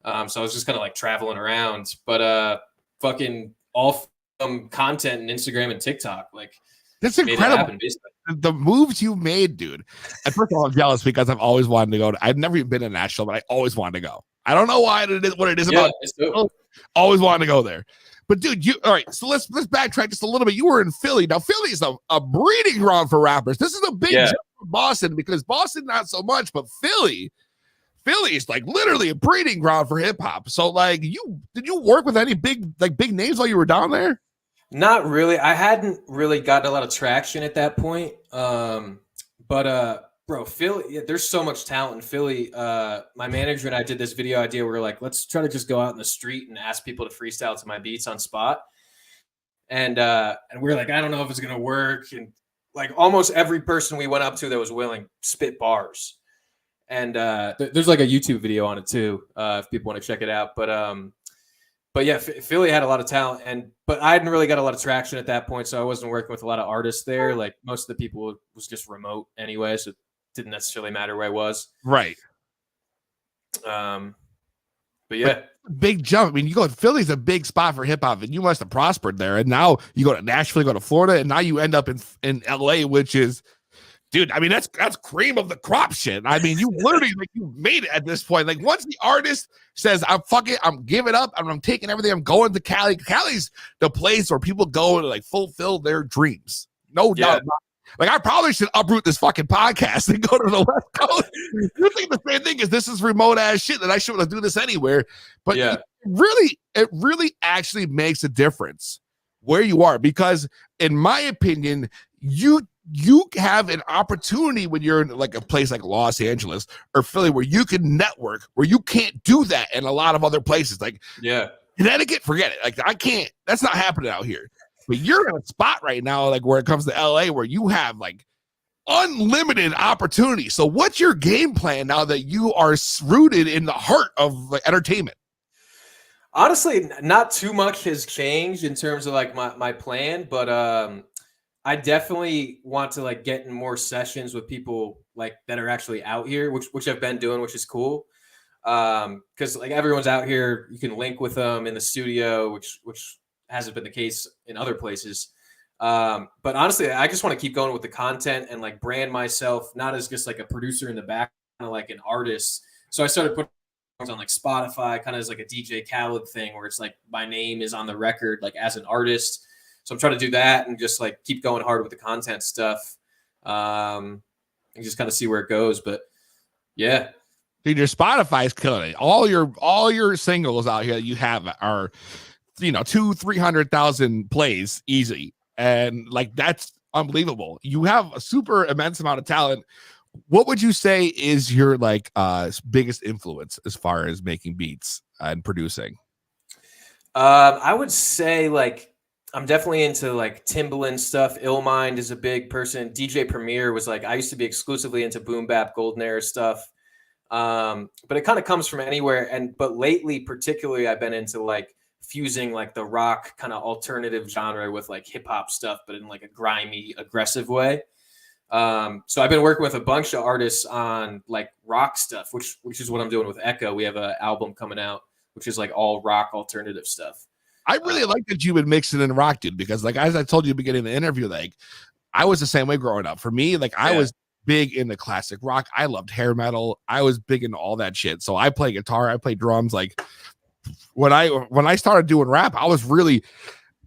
So I was just kind of like traveling around, but fucking all from content and Instagram and TikTok. Like that's incredible. The moves you made, dude. And first of all, I'm jealous because I've always wanted to go. I've never even been in Nashville, but I always wanted to go. I don't know why it is what it is about. Always wanted to go there. But dude, all right, so let's backtrack just a little bit. You were in Philly. Now, Philly is a breeding ground for rappers. This is a big jump from Boston because Boston, not so much, but Philly is like literally a breeding ground for hip hop. So like did you work with any big names while you were down there? Not really. I hadn't really gotten a lot of traction at that point. But bro, Philly, there's so much talent in Philly. My manager and I did this video idea. We were like, let's try to just go out in the street and ask people to freestyle to my beats on spot. And we were like, I don't know if it's gonna work. And like almost every person we went up to that was willing spit bars. And there's like a YouTube video on it too, if people want to check it out. But yeah, Philly had a lot of talent, but I hadn't really got a lot of traction at that point, so I wasn't working with a lot of artists there. Like most of the people was just remote anyway, so it didn't necessarily matter where I was. Right. But yeah, big jump. I mean, you go to Philly's a big spot for hip hop, and you must have prospered there. And now you go to Nashville, you go to Florida, and now you end up in LA, which is, dude, I mean, that's cream of the crop shit. I mean, you literally like you made it at this point. Like once the artist says, I'm giving up, I'm taking everything, I'm going to Cali. Cali's the place where people go to like fulfill their dreams. No doubt. Like I probably should uproot this fucking podcast and go to the West Coast. You think the same thing is this is remote ass shit that I should do this anywhere. But it really actually makes a difference where you are, because in my opinion, you have an opportunity when you're in like a place like Los Angeles or Philly where you can network, where you can't do that in a lot of other places. Like Connecticut, forget it. Like I can't, that's not happening out here. But you're in a spot right now, like where it comes to LA, where you have like unlimited opportunity. So what's your game plan now that you are rooted in the heart of like entertainment? Honestly, not too much has changed in terms of like my plan, but I definitely want to like get in more sessions with people like that are actually out here, which I've been doing, which is cool. Because like everyone's out here, you can link with them in the studio, which hasn't been the case in other places. But honestly, I just want to keep going with the content and like brand myself, not as just like a producer in the back, kind of like an artist. So I started putting songs on like Spotify, kind of as like a DJ Khaled thing, where it's like my name is on the record, like as an artist. So I'm trying to do that and just like keep going hard with the content stuff, and just kind of see where it goes. But yeah, dude, your Spotify's killing it. All your singles out here that you have are, 200,000-300,000 plays easy, and like that's unbelievable. You have a super immense amount of talent. What would you say is your like biggest influence as far as making beats and producing? I would say like I'm definitely into like Timbaland stuff. Illmind is a big person. DJ Premier was like, I used to be exclusively into boom bap, golden era stuff. But it kind of comes from anywhere. But lately, particularly, I've been into like fusing like the rock kind of alternative genre with like hip hop stuff, but in like a grimy, aggressive way. So I've been working with a bunch of artists on like rock stuff, which is what I'm doing with Echo. We have an album coming out, which is like all rock alternative stuff. I really like that you've been mixing in rock, dude, because like as I told you at the beginning of the interview, like I was the same way growing up. For me, like I was big into classic rock. I loved hair metal. I was big into all that shit. So I play guitar, I play drums. Like when I started doing rap, I was really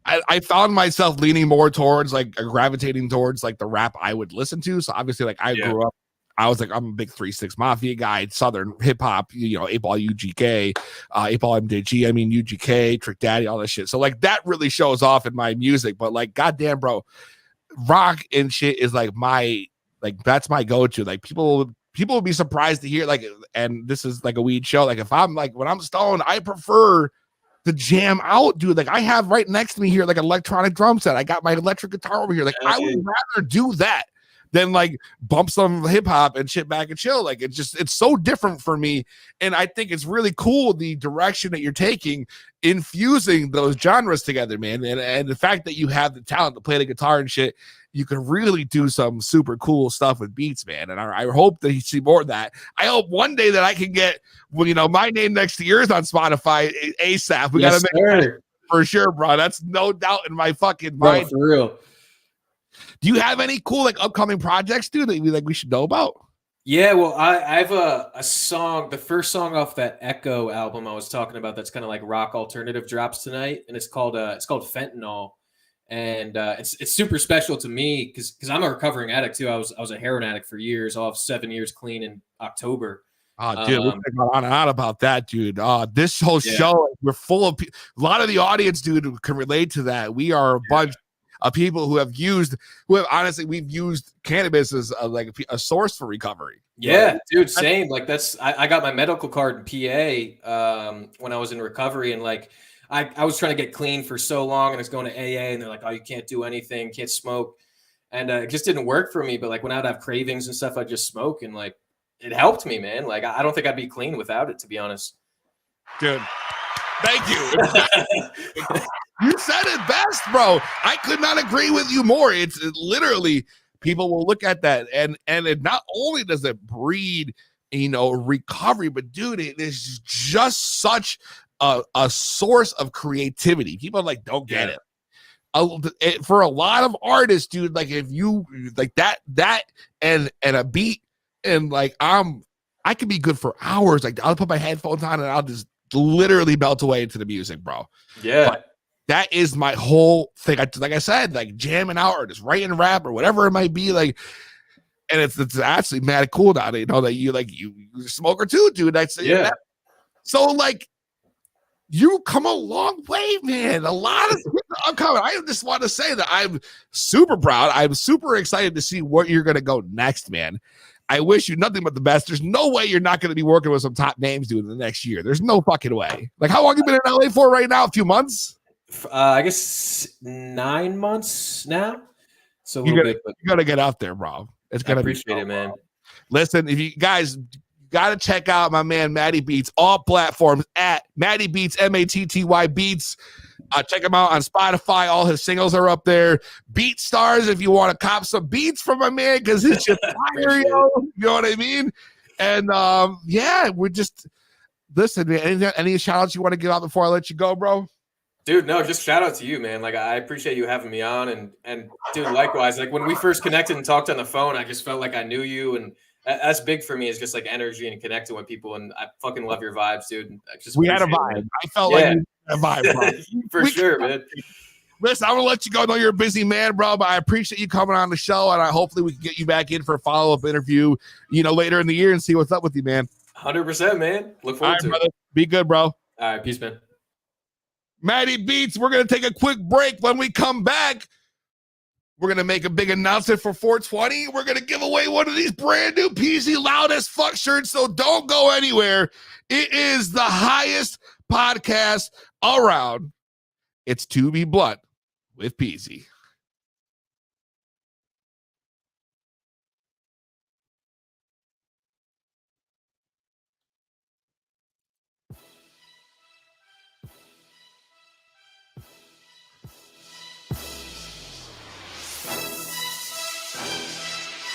I found myself leaning more towards like gravitating towards like the rap I would listen to. So obviously, like I grew up, I was like, I'm a big 3-6 Mafia guy, Southern hip hop, 8-Ball UGK, 8-Ball MDG, UGK, Trick Daddy, all that shit. So like that really shows off in my music. But like, goddamn, bro, rock and shit is like that's my go-to. Like people would be surprised to hear like, and this is like a weed show. Like if I'm like when I'm stoned, I prefer to jam out, dude. Like I have right next to me here like an electronic drum set. I got my electric guitar over here. Like I would rather do that than like bump some hip hop and shit back and chill. Like it's so different for me. And I think it's really cool the direction that you're taking, infusing those genres together, man. And the fact that you have the talent to play the guitar and shit, you can really do some super cool stuff with beats, man. And I hope that you see more of that. I hope one day that I can get, my name next to yours on Spotify ASAP. We got to make that for sure, bro. That's no doubt in my fucking mind. For real. Do you have any cool like upcoming projects, dude, that we should know about? Yeah, well, I have a song, the first song off that Echo album I was talking about that's kind of like rock alternative drops tonight, and it's called Fentanyl. And it's super special to me because I'm a recovering addict too. I was a heroin addict for years. I'll have 7 years clean in October. Oh, dude, we're going on and on about that, dude. This whole show, we're full of a lot of the audience, dude, can relate to that. We are a bunch of people who have honestly, we've used cannabis as a source for recovery. Yeah, dude, same. Like I got my medical card in PA when I was in recovery, and like I was trying to get clean for so long, and I was going to AA, and they're like, oh, you can't do anything, can't smoke. And it just didn't work for me. But like when I'd have cravings and stuff, I'd just smoke, and like it helped me, man. Like I don't think I'd be clean without it, to be honest. Dude, thank you. You said it best, bro. I could not agree with you more. It's literally people will look at that, and it not only does it breed, recovery, but dude, it is just such a source of creativity. People like don't get it. For a lot of artists, dude, like if you like that and a beat, and like I can be good for hours. Like I'll put my headphones on and I'll just literally melt away into the music, bro. Yeah. But that is my whole thing. Like I said, like jamming out or just writing rap or whatever it might be. Like, and it's actually mad cool now, that you smoker too, dude. That. So like, you come a long way, man. A lot of I'm coming. I just want to say that I'm super proud. I'm super excited to see where you're gonna go next, man. I wish you nothing but the best. There's no way you're not going to be working with some top names, dude, in the next year. There's no fucking way. Like, how long you been in LA for right now? A few months? I guess 9 months now. So you got to get out there, bro. It's gonna appreciate it, man. Listen, if you guys got to check out my man Matty Beats, all platforms at Matty Beats, Matty Beats. Check him out on Spotify. All his singles are up there. Beat Stars, if you want to cop some beats from my man, because it's just fire, yo. You know what I mean? And yeah, we're just listen, man. Any shout outs you want to give out before I let you go, bro? Dude, no, just shout out to you, man. Like, I appreciate you having me on, and dude, likewise. Like, when we first connected and talked on the phone, I just felt like I knew you, and that's big for me. Is just like energy and connecting with people, and I fucking love your vibes, dude. We had a vibe. I felt like we had a vibe, bro. For sure, man. Listen, I'm gonna let you go. I know you're a busy man, bro, but I appreciate you coming on the show, and hopefully we can get you back in for a follow-up interview, later in the year and see what's up with you, man. 100%, man. Look forward to brother. it. Be good, bro. All right, peace, man. Matty Beats, we're going to take a quick break. When we come back, we're going to make a big announcement for 420. We're going to give away one of these brand new Peezy Loud as Fuck shirts, so don't go anywhere. It is the highest podcast around. It's To Be Blunt with Peezy.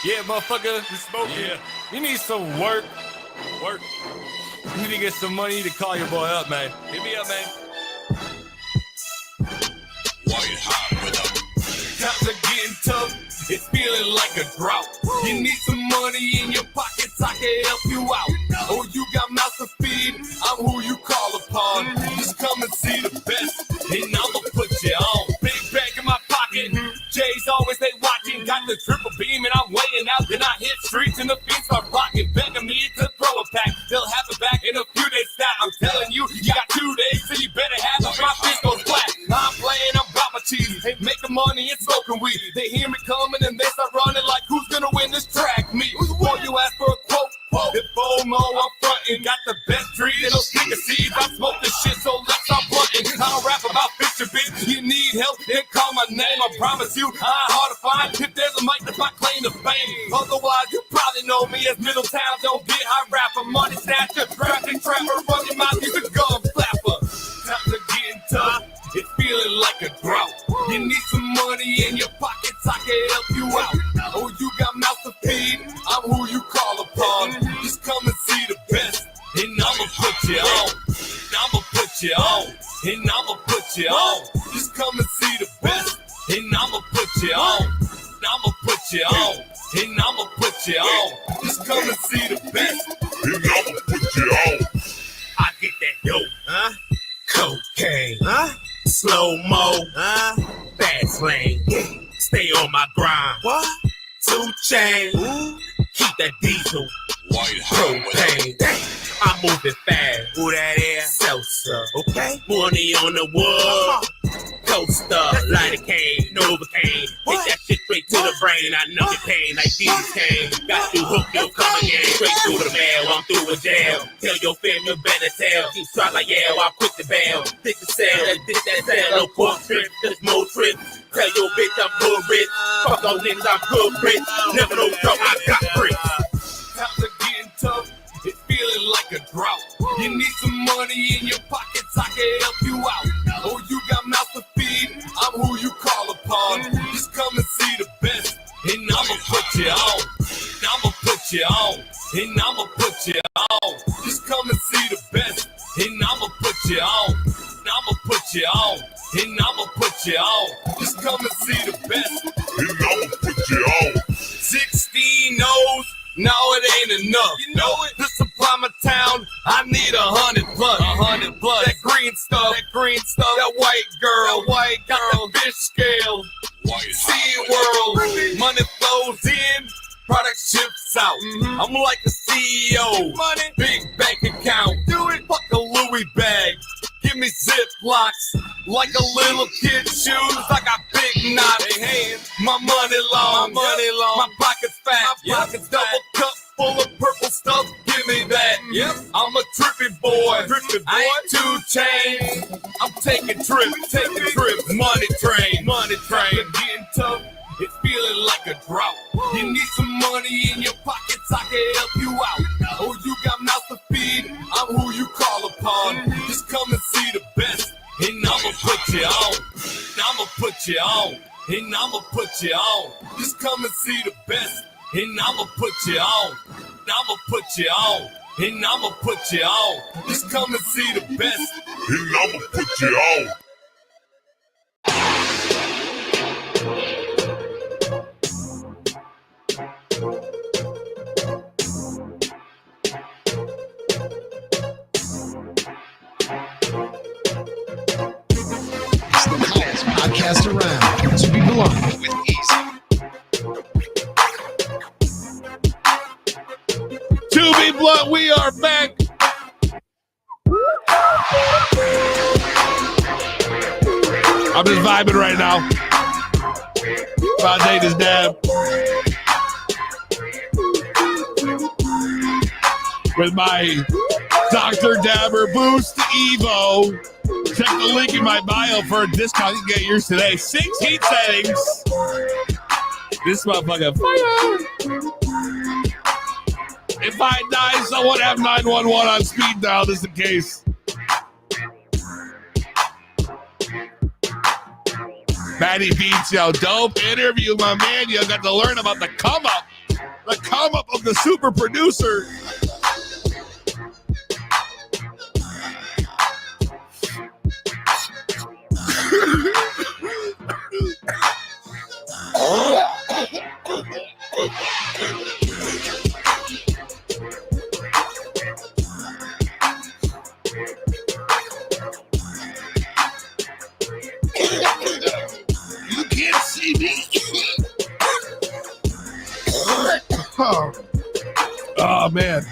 Yeah, motherfucker, you smoking. Yeah. You need some work. Work. You need to get some money to call your boy up, man. Hit me up, man. White hot with a times are getting tough. It's feeling like a drought. You need some money in your pockets, I can help you out. Oh, you got mouth to feed, I'm who you call upon. Just come and see the best, and I'ma put you on. Big bag in my pocket, Jay's always they watching. Got the triple beam and I'm weighing out. Then I hit streets and the fiends start rocking, begging me to throw a pack. They'll have it back in a few days. That I'm telling you, you got 2 days, so you better have it. My fist goes flat. I'm playing, I'm about my cheese, making money and smoking weed. They hear me coming and they start running like, who's gonna win this track? Me. Before you ask for a quote, if FOMO, I'm frontin'. Got the best trees and those sticker seeds. I smoke this shit, so let's stop blunting. I don't rap about picture, bitch. You need help, then call my name. I promise you, I'm hard to find. If there's a mic, that's my claim to fame. Otherwise, you probably know me as Middletown. Don't get high rapper, money snatcher, rapping trapper, run your mouth, you a gum flapper. Times are getting tough. It's feeling like a drought. You need some money in your pockets, I can help you out. Oh, you got mouth to feed, I'm who you call upon. Just come and see the best, and I'ma put you on. I'ma put you on, and I'ma put you on. Just come and see the best, and I'ma put you on. I'ma put you on, and I'ma put you on. Just come and see the best, and I'ma put you on. I get that dope, huh? Cocaine, huh? Slow-mo, huh? Fast slang, stay on my grind. What? 2 chains, keep that diesel. White propane, I'm moving fast. Who that is? Seltzer, okay? Money on the wood. Coaster, light a cane, Novocaine. Take that shit straight to the brain. I know your pain like these cane. Got to hook your come again. Straight through the mail, I'm through with jail. Tell your fam you better tell. Keep try like yeah, I'll quit the bail. Thick the cell, this that cell. No pork trip, there's more trips. Tell your bitch I'm good rich. Fuck those niggas, I'm good rich. Never know trouble, I got bricks. Times are getting tough. It's feeling like a drought. You need some money in your pockets, I can help you out. Oh, you got mouth to feed, I'm who you call upon. Just come and see the best, and I'ma put you on. I'ma put you on, and I'ma put you on. Just come and see the best, and I'ma put you on. I'ma put you on, and I'ma put you on. Just come and see the best, and I'ma put you on. 16 O's. No, it ain't enough. You know it. To supply my town, I need 100 plus. 100 plus. That green stuff. That white girl. Got the fish scale. Sea world. Money flows in. Product ships out. I'm like a CEO. Money. Big bank account. Do it. Fuck a Louis bag. Give me Ziplocs. Like a little kid's shoes. I got big knots. Hands. My money long. My pockets fat. My pockets double cup full of purple stuff. Give me that. Yep. I'm a trippy boy. I ain't 2 chains. I'm taking trips. Money train. Getting tough. It's feeling like a drought. You need some money in your pockets, I can help you out. Oh, you got mouth to feed, I'm who you call upon. Just come and see the best, and I'ma put you on. put you on, and I'ma put you on. Just come and see the best, and I'ma put you on. I'ma put you on, and I'ma put you on. Just come and see the best, and I'ma put you on. Podcast around to be blunt with Peezy. To be blunt, we are back. I'm just vibing right now. About to take this dab with my Dr. Dabber Boost Evo. Check the link in my bio for a discount. You can get yours today. 6 heat settings. This motherfucker fire. If I die, someone have 911 on speed dial just in case. Matty Beats, yo, dope interview, my man. You got to learn about the come up of the super producer. You can't see me. Oh man.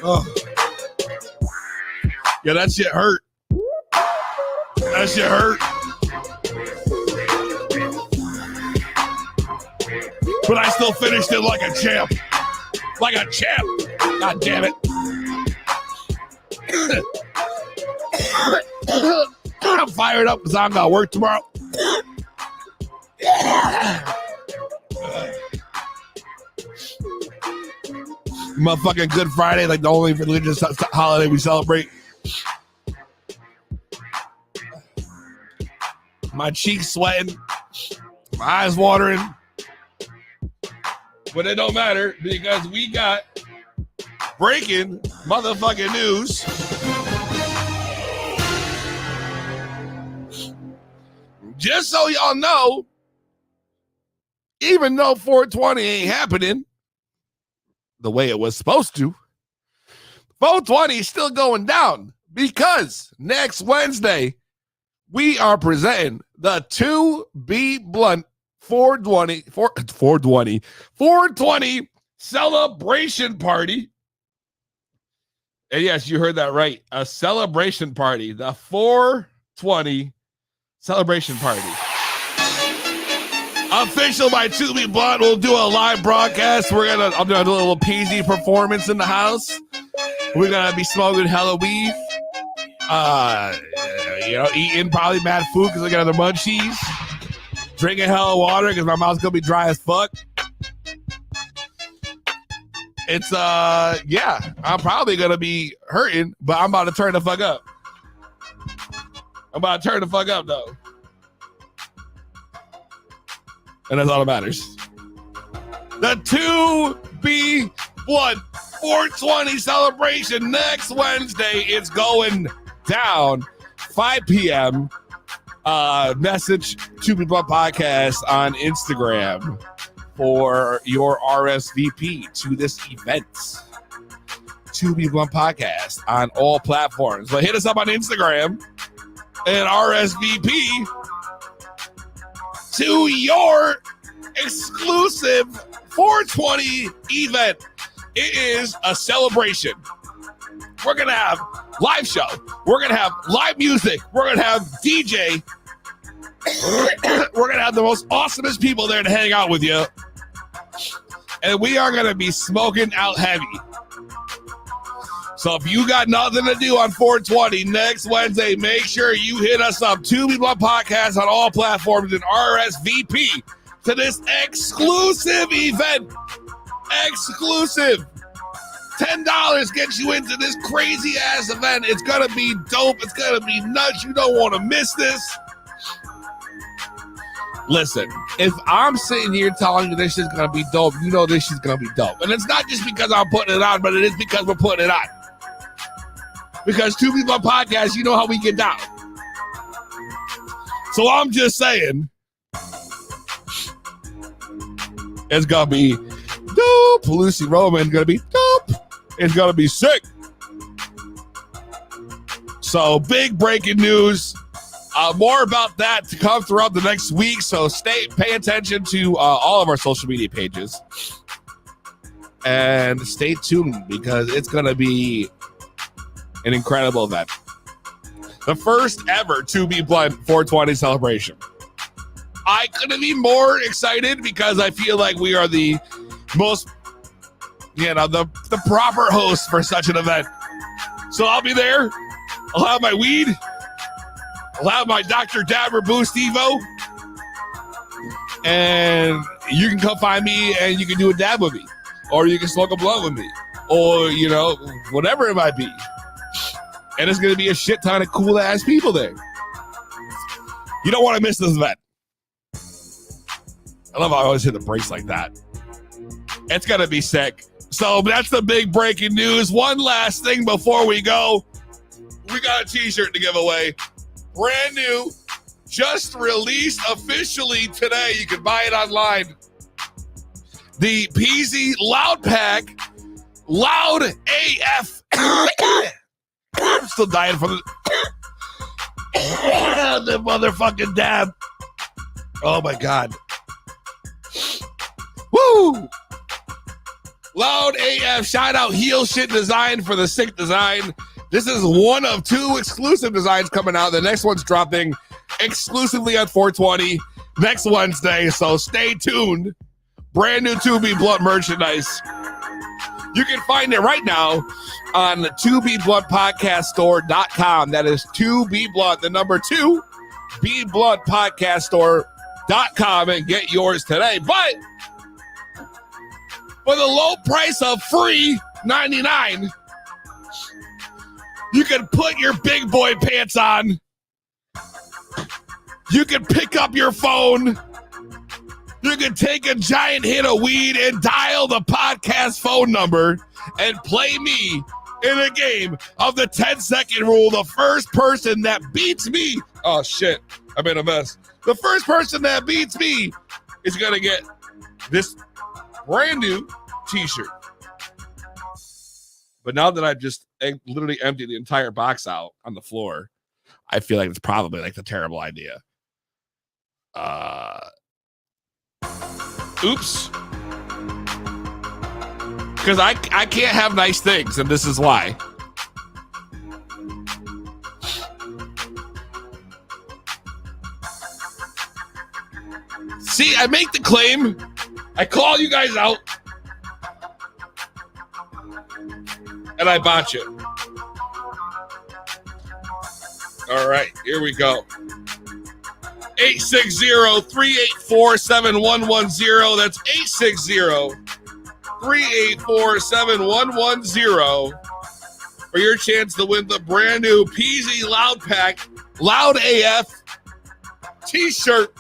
Oh. Yeah, that shit hurt. That shit hurt. But I still finished it like a champ. Like a champ. God damn it. I'm fired up because I'm going to work tomorrow. Motherfucking Good Friday, like the only religious holiday we celebrate. My cheeks sweating, my eyes watering. But it don't matter because we got breaking motherfucking news. Just so y'all know, even though 420 ain't happening the way it was supposed to, 420 is still going down because next Wednesday we are presenting the 2B Blunt 420 celebration party. And yes, you heard that right. A celebration party. The 420 celebration party. Official by 2B Blunt. We'll do a live broadcast. I'm gonna do a little Peezy performance in the house. We're gonna be smoking hella weed. Eating probably mad food because I got other munchies. Drinking hella water because my mouth's gonna be dry as fuck. It's I'm probably gonna be hurting, but I'm about to turn the fuck up. I'm about to turn the fuck up though. And that's all that matters. The 2B Blunt 420 celebration next Wednesday. It's going down 5 p.m. Message 2B Blunt Podcast on Instagram for your RSVP to this event. 2B Blunt Podcast on all platforms. But hit us up on Instagram and RSVP to your exclusive 420 event. It is a celebration. We're going to have live show. We're going to have live music. We're going to have DJ. We're going to have the most awesomest people there to hang out with you. And we are going to be smoking out heavy. So if you got nothing to do on 420 next Wednesday, make sure you hit us up. 2B Blunt Podcast on all platforms and RSVP to this exclusive event. Exclusive. $10 gets you into this crazy ass event. It's gonna be dope. It's gonna be nuts. You don't want to miss this. Listen, if I'm sitting here telling you this shit's gonna be dope, you know this shit's gonna be dope. And it's not just because I'm putting it on, but it is because we're putting it on. Because Two People Podcast, you know how we get down. So I'm just saying, it's gonna be dope. Lucy Roman's gonna be dope. It's gonna be sick. So big breaking news. More about that to come throughout the next week. So pay attention to all of our social media pages. And stay tuned because it's gonna be an incredible event. The first ever 2B Blunt 420 celebration. I couldn't be more excited because I feel like we are the most, the proper host for such an event. So I'll be there. I'll have my weed. I'll have my Dr. Dabber Boost Evo. And you can come find me and you can do a dab with me. Or you can smoke a blunt with me. Or, whatever it might be. And it's going to be a shit ton of cool ass people there. You don't want to miss this event. I love how I always hit the brakes like that. It's going to be sick. So that's the big breaking news. One last thing before we go. We got a t-shirt to give away. Brand new. Just released officially today. You can buy it online. The Peezy Loud Pack. Loud AF. I'm still dying from the motherfucking dab. Oh my God. Woo! Loud AF, shout out Heel Shit Design for the sick design. This is one of 2 exclusive designs coming out. The next one's dropping exclusively on 420 next Wednesday, so stay tuned. Brand new 2B Blunt merchandise. You can find it right now on the 2bbluntpodcaststore.com. That is 2B Blunt, the number 2, bbluntpodcaststore.com, and get yours today. But for the low price of free $99, you can put your big boy pants on. You can pick up your phone. You can take a giant hit of weed and dial the podcast phone number and play me in a game of the 10-second rule. The first person that beats me, oh shit, I'm in a mess. The first person that beats me is going to get this brand new t-shirt. But now that I've just literally emptied the entire box out on the floor, I feel like it's probably like the terrible idea. Oops. Because I can't have nice things, and this is why. See, I make the claim. I call you guys out. And I botch it. All right, here we go. 860-384-7110. That's 860-384-7110 for your chance to win the brand new Peezy Loud Pack, Loud AF t-shirt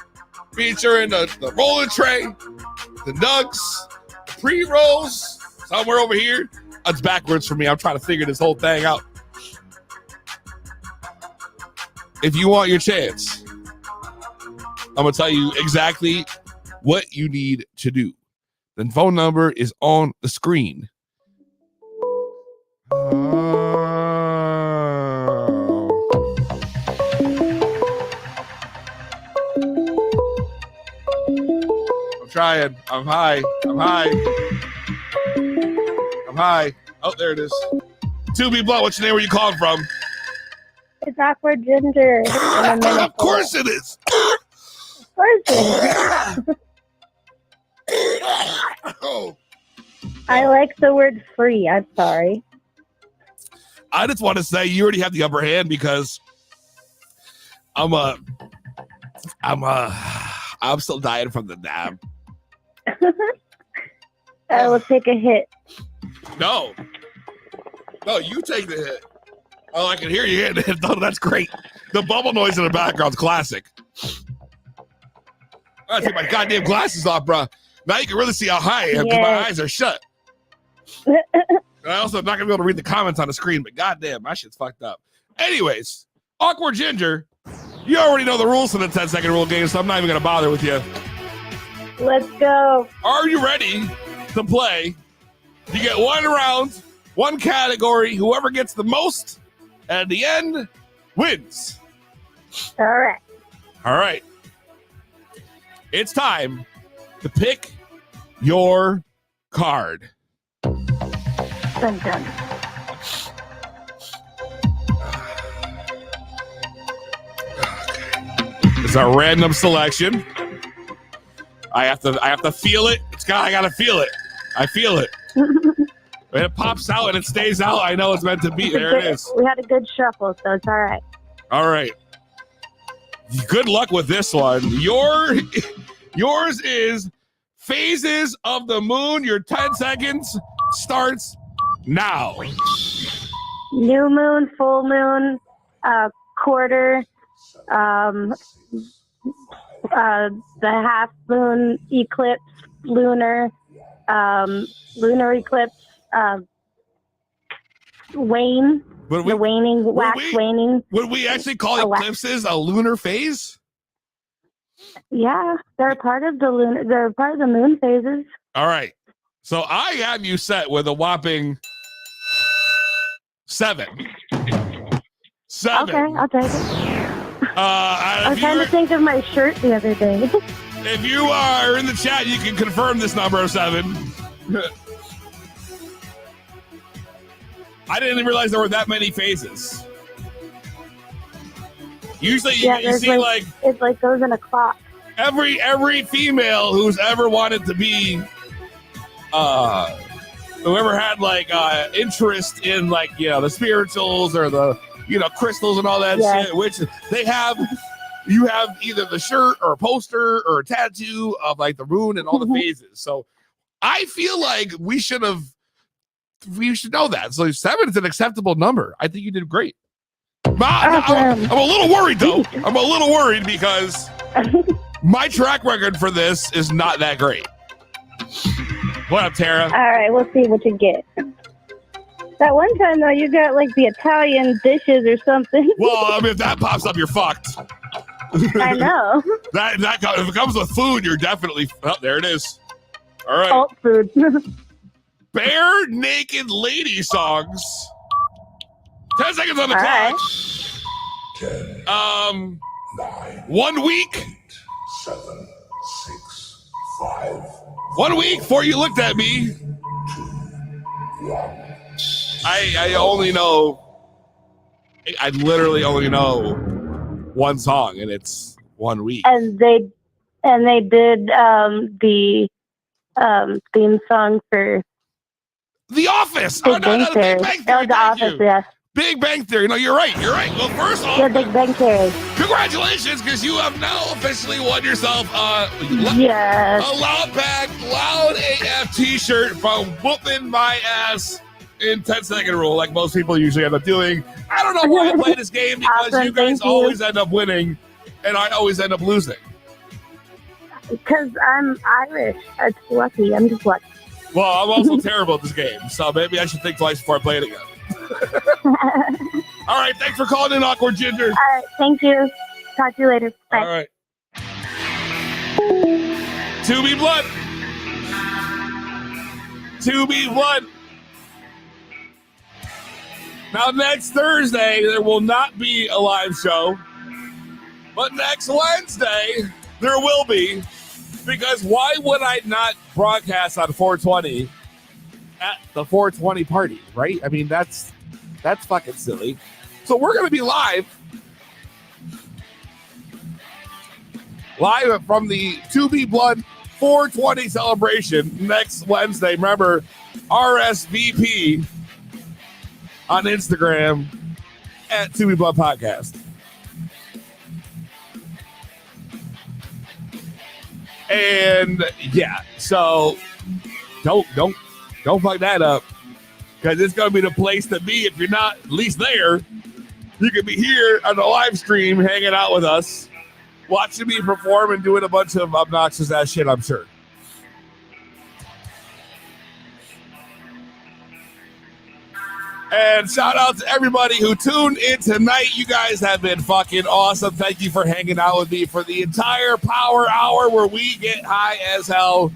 featuring the rolling tray, the nugs, the pre-rolls, somewhere over here. It's backwards for me. I'm trying to figure this whole thing out. If you want your chance, I'm going to tell you exactly what you need to do. The phone number is on the screen. I'm trying. I'm high. Oh, there it is. 2B Blunt, what's your name? Where you calling from? It's Awkward Ginger. Of course it is. Oh. I like the word free. I'm sorry. I just want to say you already have the upper hand because I'm still dying from the dab. I will take a hit. No, No, you take the hit. Oh, I can hear you hitting it. Oh, that's great. The bubble noise in the background's classic. I gotta take my goddamn glasses off, bro. Now you can really see how high I am because my eyes are shut. And I also am not gonna be able to read the comments on the screen, but goddamn, my shit's fucked up. Anyways, Awkward Ginger, you already know the rules to the 10-second rule game, so I'm not even gonna bother with you. Let's go. Are you ready to play? You get 1 round, 1 category. Whoever gets the most at the end wins. All right. All right. It's time to pick your card. Dun, dun. It's a random selection. I have to feel it. I gotta feel it. I feel it. When it pops out and it stays out, I know it's meant to be. There it is. We had a good shuffle, so it's all right. All right. Good luck with this one. Yours is Phases of the Moon. Your 10 seconds starts now. New moon, full moon, quarter, the half moon, eclipse, lunar eclipse, wane, the waning, wax waning. Would we actually call eclipses a lunar phase? Yeah, they're part of the lunar. They're part of the moon phases. All right. So I have you set with a whopping 7. 7. Okay, I'll take it. I was trying to think of my shirt the other day. If you are in the chat, you can confirm this number of 7. I didn't realize there were that many phases. Usually you see like it like goes in a clock. Every female who's ever wanted to be whoever had like interest in like, you know, the spirituals or the, you know, crystals and all that shit, which you have either the shirt or a poster or a tattoo of like the moon and all the phases. So I feel like we should know that. So 7 is an acceptable number. I think you did great. I'm a little worried though. I'm a little worried because my track record for this is not that great. What up, Tara? All right, we'll see what you get. That one time though, you got like the Italian dishes or something. Well, I mean, if that pops up, you're fucked. I know. That if it comes with food, you're definitely. Oh, there it is. All right. Alt food. Bare naked lady songs. 10 seconds on the clock. Right. 10, 9, 1 week. 8, 7, 6, 5. 1 week before you looked at me. 2, 1. I only know. I literally only know one song, and it's 1 week. And they did the theme song for The Office. Big Bang Theory. The Office, yeah. Big Bang Theory. No, you're right. Well, first off, yeah, Big Bang Theory. Congratulations, because you have now officially won yourself a Loud Pack, Loud AF t-shirt from Whooping My Ass in 10-second rule, like most people usually end up doing. I don't know why I play this game, because Awesome, you guys thank you. always end up winning, and I always end up losing. Because I'm Irish. It's lucky. I'm just lucky. Well, I'm also terrible at this game, so maybe I should think twice before I play it again. All right, thanks for calling in, Awkward Ginger. All right, thank you. Talk to you later. Bye. All right. To be blunt. To be blunt. Now, next Thursday, there will not be a live show. But next Wednesday, there will be. Because why would I not broadcast on 420 at the 420 party, right? I mean, that's fucking silly. So we're going to be live from the To Be Blood 420 celebration next Wednesday. Remember, RSVP on Instagram at To Be Blood Podcast. And yeah, so don't fuck that up. because it's going to be the place to be. If you're not at least there, you can be here on the live stream hanging out with us, watching me perform and doing a bunch of obnoxious ass shit, I'm sure. And shout out to everybody who tuned in tonight. You guys have been fucking awesome. Thank you for hanging out with me for the entire power hour where we get high as hell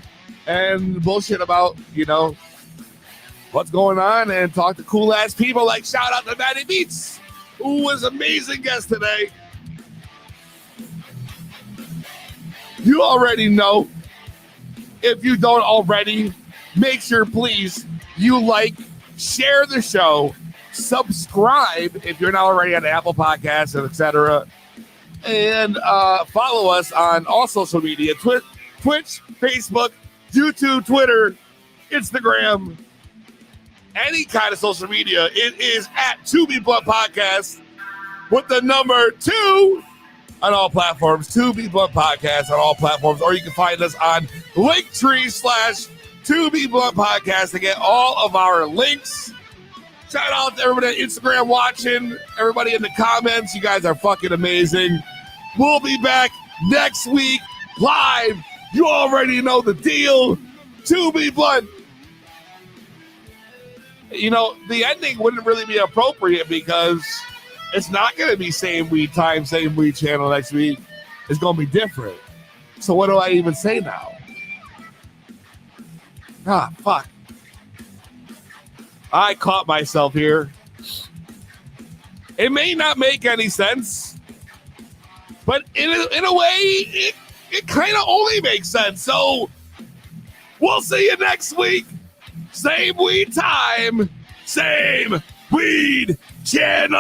and bullshit about, you know, what's going on and talk to cool ass people. Like shout out to Matty Beats, who was an amazing guest today. You already know. If you don't already, make sure please you like, share the show, subscribe if you're not already on Apple Podcasts, and etc. And follow us on all social media, Twitch, Facebook, YouTube, Twitter, Instagram, any kind of social media. It is at 2B Blunt Podcast with the number 2 on all platforms, 2B Blunt Podcast on all platforms, or you can find us on Linktree/2B Blunt Podcast to get all of our links. Shout out to everybody on Instagram watching, everybody in the comments. You guys are fucking amazing. We'll be back next week live. You already know the deal. 2B Blunt. You know, the ending wouldn't really be appropriate because it's not going to be same weed time, same weed channel next week. It's going to be different. So what do I even say now? Ah, fuck. I caught myself here. It may not make any sense, but in a way, it kind of only makes sense. So we'll see you next week. Same weed time, same weed channel.